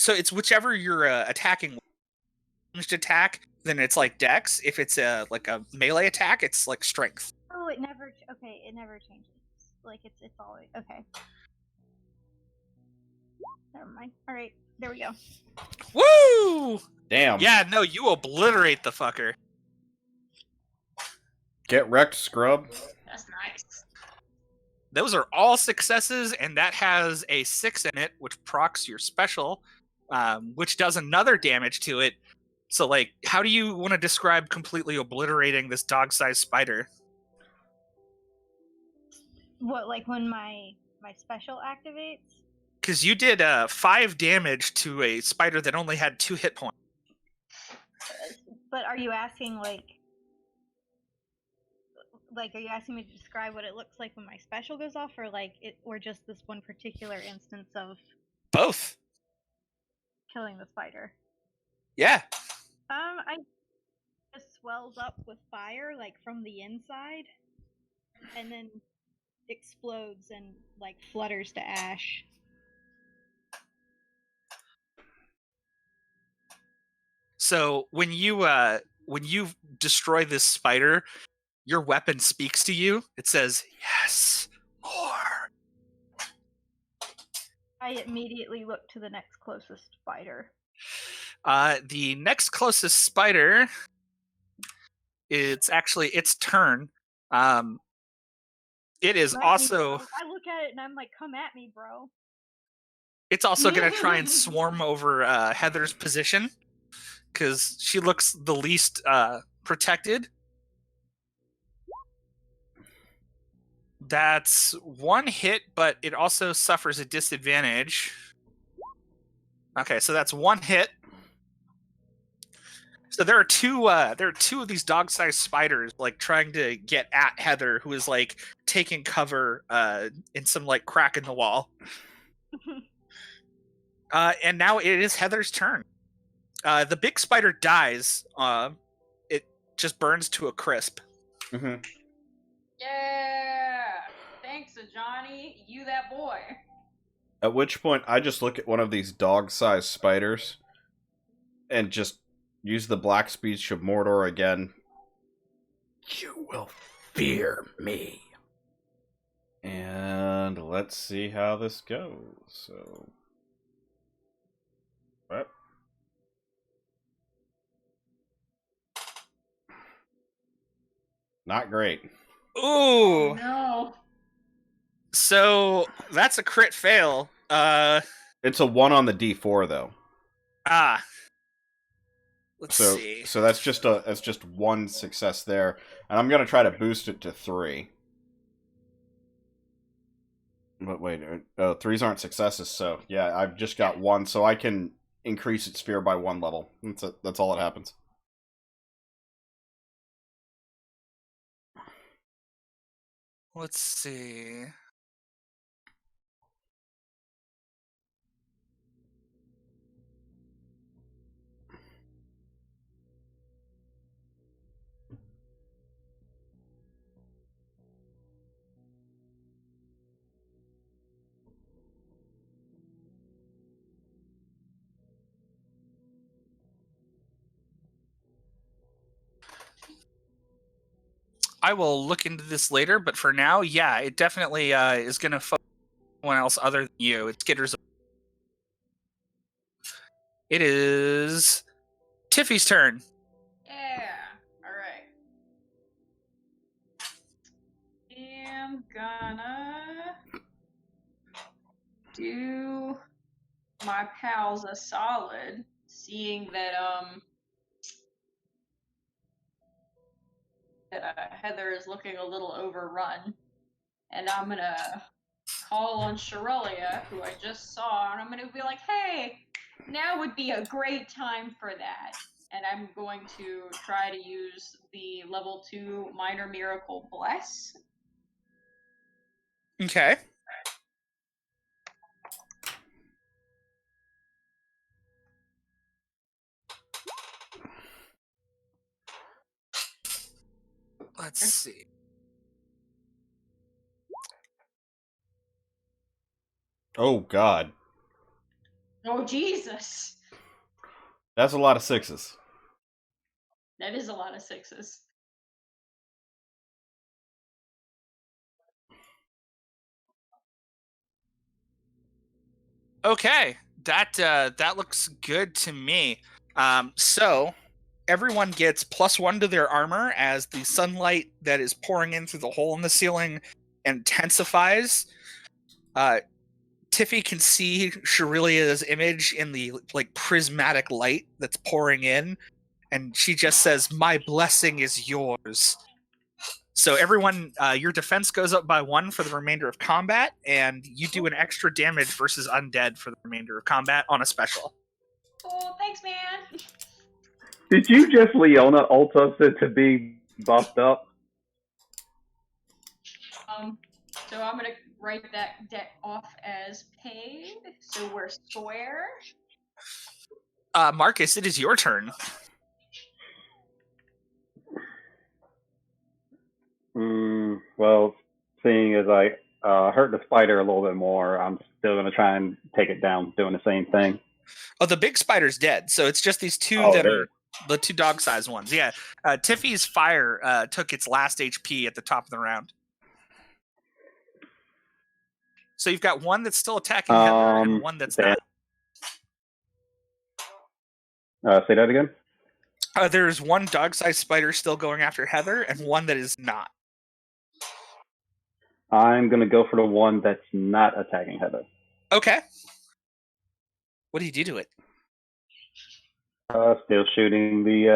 it's whichever you're attacking. Ranged attack, then it's like dex. If it's like a melee attack, it's like strength. Oh, it never changes. Like it's always okay. Never mind. All right, there we go. Woo! Damn. Yeah, no, you obliterate the fucker. Get wrecked, scrub. That's nice. Those are all successes, and that has a 6 in it, which procs your special, which does another damage to it. So, like, how do you want to describe completely obliterating this dog-sized spider? What, like when my special activates? Because you did 5 damage to a spider that only had 2 hit points. But are you asking like are you asking me to describe what it looks like when my special goes off, or just this one particular instance of both killing the spider? Yeah. I just swells up with fire like from the inside, and then explodes and like flutters to ash. So when you destroy this spider, your weapon speaks to you. It says, "Yes, more." I immediately look to the next closest spider. The next closest spider, it's actually its turn. It is also. I look at it and I'm like, "Come at me, bro." It's also going to try and swarm over Heather's position because she looks the least protected. That's 1 hit, but it also suffers a disadvantage. Okay, so that's 1 hit. So there are two of these dog-sized spiders like trying to get at Heather, who is like taking cover in some like crack in the wall. And now it is Heather's turn. The big spider dies. It just burns to a crisp. Mm-hmm. Yeah. Thanks, Johnny. You that boy. At which point, I just look at one of these dog-sized spiders and just use the black speech of Mordor again. You will fear me. And let's see how this goes. So, what? Not great. Ooh. No. So that's a crit fail. It's a 1 on the D4 though. Let's So see. so that's just 1 success there, and I'm gonna try to boost it to 3. But wait, 3s aren't successes, so yeah, I've just got 1, so I can increase its fear by 1 level. That's all that happens. Let's see. I will look into this later, but for now, yeah, it definitely is going to focus on someone else other than you. It's Skitter's. It is Tiffy's turn. Yeah. Alright. I'm gonna do my pals a solid, seeing that Heather is looking a little overrun, and I'm gonna call on Shirelia, who I just saw, and I'm gonna be like, "Hey, now would be a great time for that." And I'm going to try to use the level 2 Minor Miracle Bless. Okay. Let's see. Oh god. Oh, Jesus! That's a lot of 6s. That is a lot of 6s. Okay, that looks good to me. So everyone gets +1 to their armor as the sunlight that is pouring in through the hole in the ceiling intensifies. Tiffy can see Shirelia's image in the prismatic light that's pouring in, and she just says, "My blessing is yours." So everyone, your defense goes up by 1 for the remainder of combat, and you do an extra damage versus undead for the remainder of combat on a special. Oh, thanks, man! Did you just Leona ult us to be buffed up? So I'm gonna write that debt off as paid, so we're square. Marcus, it is your turn. Well, seeing as I hurt the spider a little bit more, I'm still going to try and take it down, doing the same thing. Oh, the big spider's dead, so it's just these two that are the 2 dog-sized ones. Yeah, Tiffy's fire took its last HP at the top of the round. So you've got one that's still attacking Heather and one that's not. Say that again? There's one dog-sized spider still going after Heather and one that is not. I'm going to go for the one that's not attacking Heather. Okay. What do you do to it? Still shooting the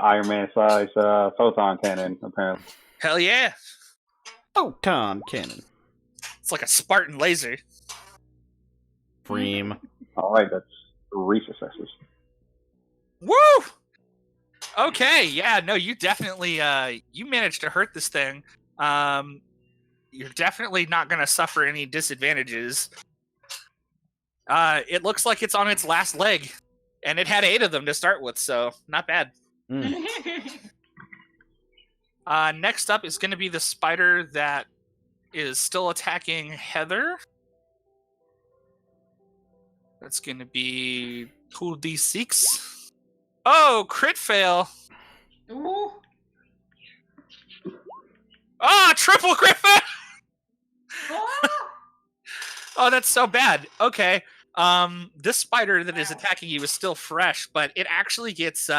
Iron Man size photon cannon, apparently. Hell yeah! Photon cannon. It's like a Spartan laser. Freem. All right, that's 3 successes. Woo! Okay, yeah, no, you definitely you managed to hurt this thing. You're definitely not going to suffer any disadvantages. It looks like it's on its last leg. And it had 8 of them to start with, so not bad. Mm. Next up is going to be the spider that is still attacking Heather. That's going to be 2d6. Oh, crit fail. Ooh. Ah, triple crit fail. Ah! Oh, that's so bad. Okay. This spider that is attacking you is still fresh, but it actually gets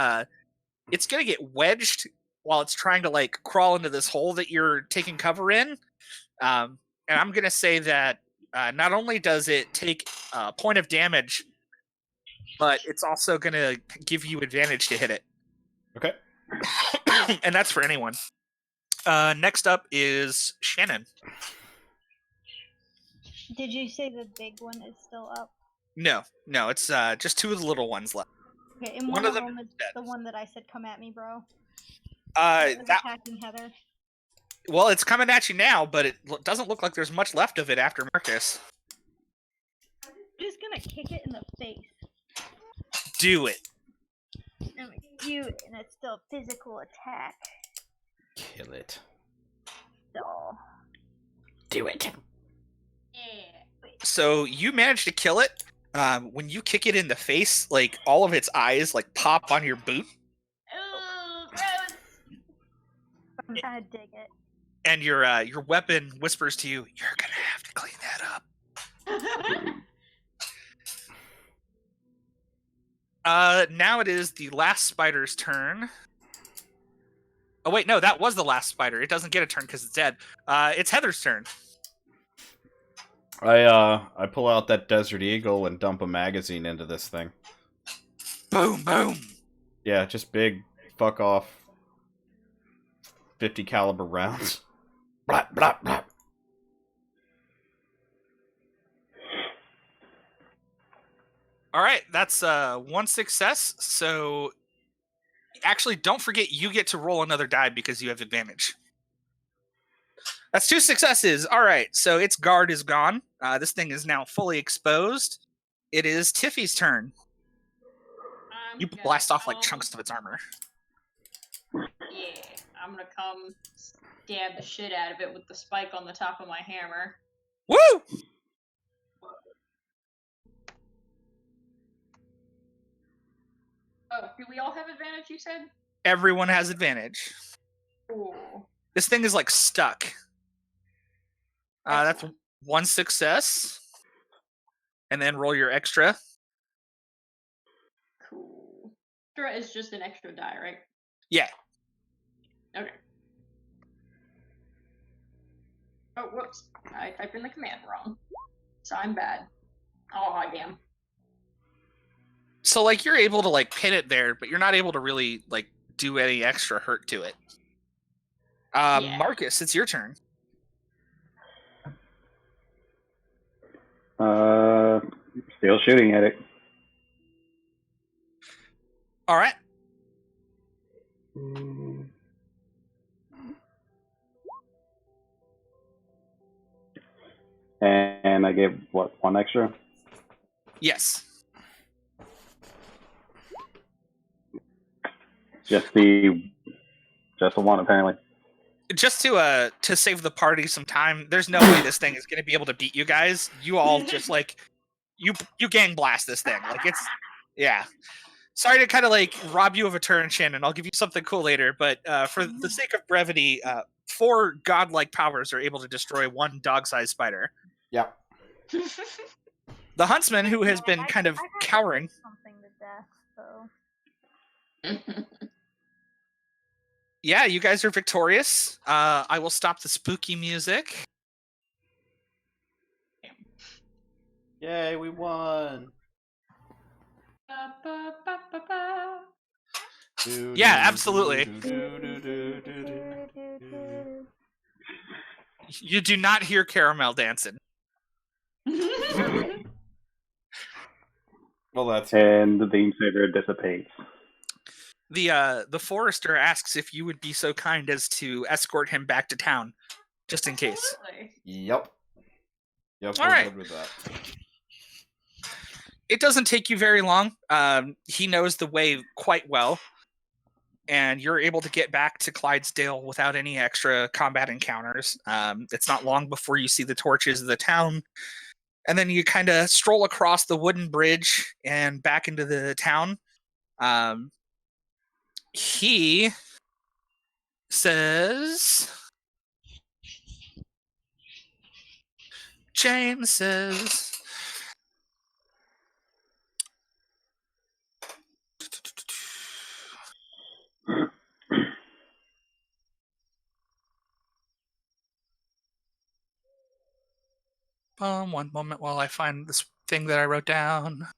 it's gonna get wedged while it's trying to like crawl into this hole that you're taking cover in. And I'm gonna say that not only does it take a point of damage, but it's also gonna give you advantage to hit it. Okay. And that's for anyone. Next up is Shannon. Did you say the big one is still up? No, it's just 2 of the little ones left. Okay, and One one of of them them is is dead. the one that I said, "Come at me, bro." That Attacking Heather. well, it's coming at you now, but it doesn't look like there's much left of it after Marcus. I'm just gonna kick it in the face. Do it. I'm cute, and it's still a physical attack. Kill it. So. Do it. Yeah. So you managed to kill it. When you kick it in the face, like all of its eyes like pop on your boot, Ooh, gross. I'm trying to dig it. and your weapon whispers to you, "You're gonna have to clean that up." Now it is the last spider's turn. Oh wait, no, that was the last spider. It doesn't get a turn because it's dead. It's Heather's turn. I pull out that Desert Eagle and dump a magazine into this thing. Boom, boom. Yeah, just big fuck off 50 caliber rounds. Blap, blap, blap. All right, that's 1 success. So actually, don't forget you get to roll another die because you have advantage. That's 2 successes. All right, so its guard is gone. This thing is now fully exposed. It is Tiffy's turn. You blast off like chunks of its armor. Yeah, I'm gonna come stab the shit out of it with the spike on the top of my hammer. Woo! Oh, do we all have advantage, you said? Everyone has advantage. Ooh. This thing is like stuck. That's 1 success. And then roll your extra. Cool. Extra is just an extra die, right? Yeah. Okay. Oh, whoops. I typed in the command wrong. So I'm bad. Oh, I am. So like you're able to like pin it there, but you're not able to really like do any extra hurt to it. Yeah. Marcus, it's your turn. Still shooting at it. All right. And I gave, what, 1 extra? Yes. Just the one, apparently. Just to save the party some time, there's no way this thing is going to be able to beat you guys. You all just like you gang blast this thing. Like it's yeah. Sorry to kind of like rob you of a turn, Shannon. I'll give you something cool later, but for the sake of brevity, 4 godlike powers are able to destroy 1 dog-sized spider. Yep. The huntsman, who has been kind of cowering. Something to death, so. Yeah, you guys are victorious. I will stop the spooky music. Yay, we won. Yeah, absolutely. You do not hear Caramel dancing. Well, that's And the beam saber dissipates. The forester asks if you would be so kind as to escort him back to town, just in case. Absolutely. Yep. Yep. All we're right. good with that. it doesn't take you very long. He knows the way quite well, and you're able to get back to Clydesdale without any extra combat encounters. It's not long before you see the torches of the town, and then you kind of stroll across the wooden bridge and back into the town. He says, James says, one moment while I find this thing that I wrote down.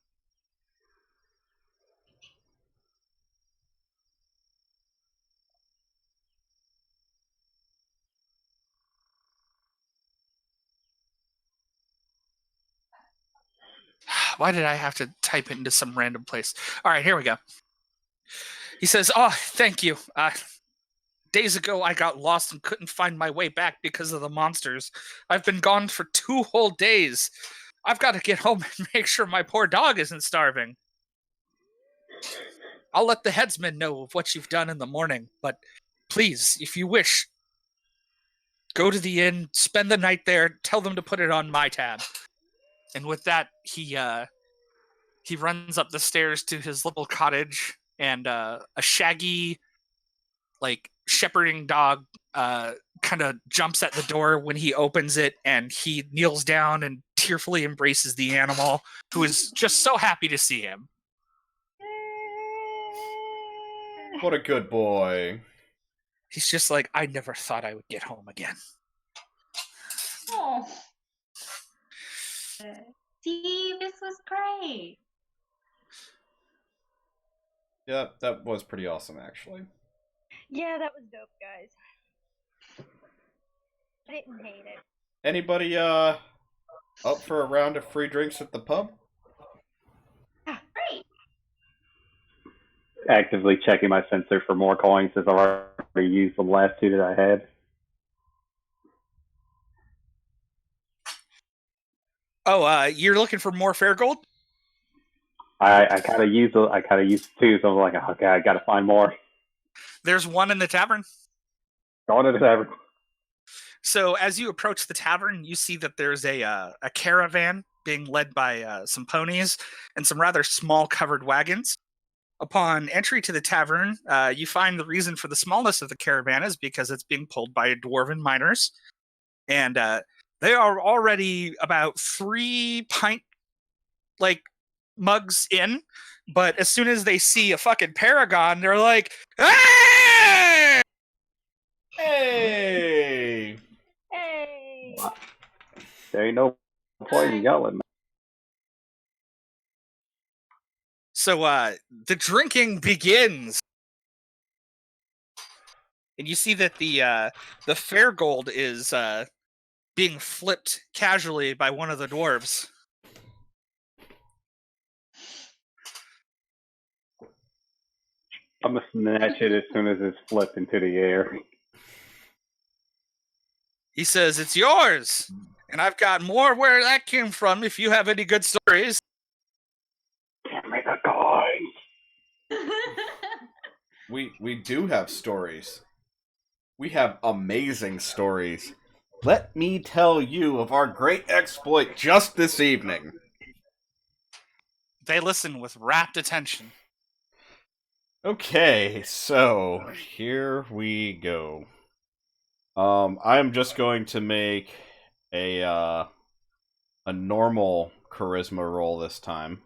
Why did I have to type it into some random place? All right, here we go. He says, "Oh, thank you. Days ago, I got lost and couldn't find my way back because of the monsters. I've been gone for 2 whole days. I've got to get home and make sure my poor dog isn't starving. I'll let the headsman know of what you've done in the morning, but please, if you wish, go to the inn, spend the night there, tell them to put it on my tab." And with that, he runs up the stairs to his little cottage, and a shaggy, like, shepherding dog kind of jumps at the door when he opens it, and he kneels down and tearfully embraces the animal, who is just so happy to see him. What a good boy. He's just like, I never thought I would get home again. Oh. Steve, this was great. Yeah, that was pretty awesome, actually. Yeah, that was dope, guys. I didn't hate it. Anybody up for a round of free drinks at the pub? Great. Actively checking my sensor for more coins since I've already used the last 2 that I had. Oh, you're looking for more fair gold? I kind of used 2, so I was like, okay, I gotta find more. There's one in the tavern. Going to the tavern. So as you approach the tavern, you see that there's a caravan being led by some ponies and some rather small covered wagons. Upon entry to the tavern, you find the reason for the smallness of the caravan is because it's being pulled by dwarven miners. And they are already about 3 pint, like, mugs in. But as soon as they see a fucking paragon, they're like, "Hey! Hey! Hey! There ain't no point in yelling. So the drinking begins. And you see that the fair gold is being flipped casually by one of the dwarves. I'm gonna snatch it as soon as it's flipped into the air. He says, "It's yours, and I've got more where that came from if you have any good stories." Give me the coins. We do have stories. We have amazing stories. Let me tell you of our great exploit just this evening. They listen with rapt attention. Okay, so here we go. I'm just going to make a normal charisma roll this time.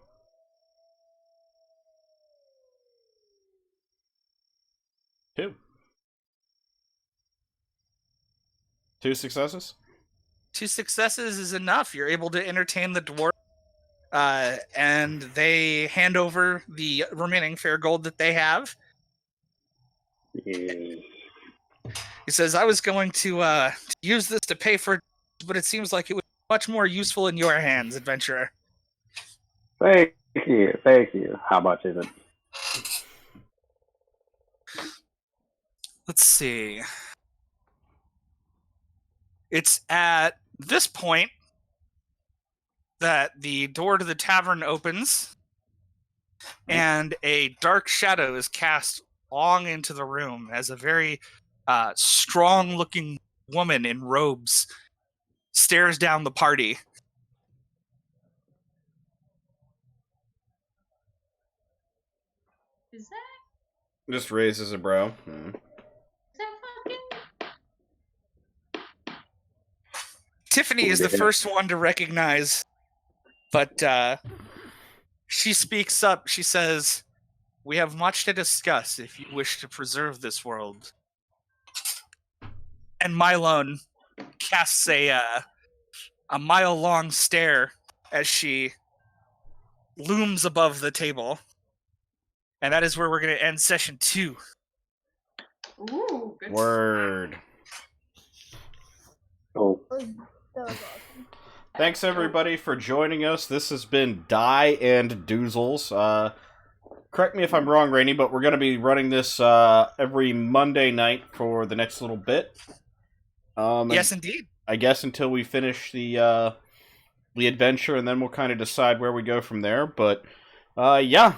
Two successes? 2 successes is enough. You're able to entertain the dwarf, and they hand over the remaining fair gold that they have. Yeah. He says, "I was going to use this to pay for, but it seems like it was much more useful in your hands, adventurer." Thank you. How much is it? Let's see. It's at this point that the door to the tavern opens, and a dark shadow is cast long into the room as a very strong-looking woman in robes stares down the party. Is that Just raises a brow. is that fucking? Tiffany is the first one to recognize, but she speaks up. She says, "We have much to discuss if you wish to preserve this world." And Mylone casts a mile-long stare as she looms above the table. And that is where we're going to end session 2. Ooh, good. Word. Oh, That was awesome. Thanks everybody for joining us. This has been Die and Doozles. Correct me if I'm wrong, Rainy, but we're going to be running this every Monday night for the next little bit. Yes, indeed. I guess until we finish the adventure, and then we'll kind of decide where we go from there. But yeah,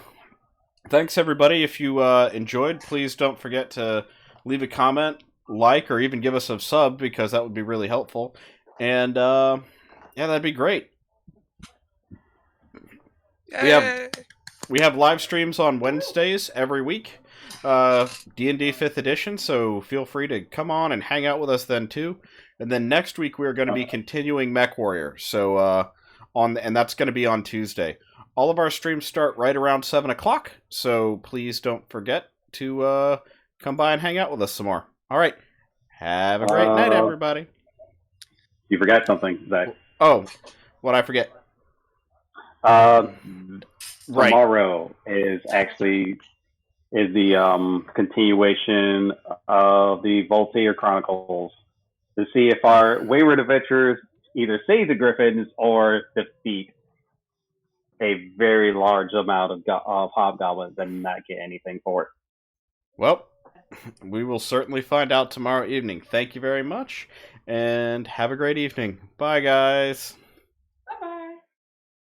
thanks everybody. If you enjoyed, please don't forget to leave a comment, like, or even give us a sub, because that would be really helpful. And yeah, that'd be great. We have live streams on Wednesdays every week, D&D 5th edition, so feel free to come on and hang out with us then too. And then next week we're going to be continuing Mech Warrior, so and that's going to be on Tuesday. All of our streams start right around 7 o'clock, so please don't forget to come by and hang out with us some more. All right, have a great night, everybody. you forgot something, Zach. Oh, what'd I forget? Right. Tomorrow is the continuation of the Voltaire Chronicles to see if our wayward adventurers either save the Griffins or defeat a very large amount of hobgoblins and not get anything for it. Well, we will certainly find out tomorrow evening. Thank you very much, and have a great evening. Bye, guys.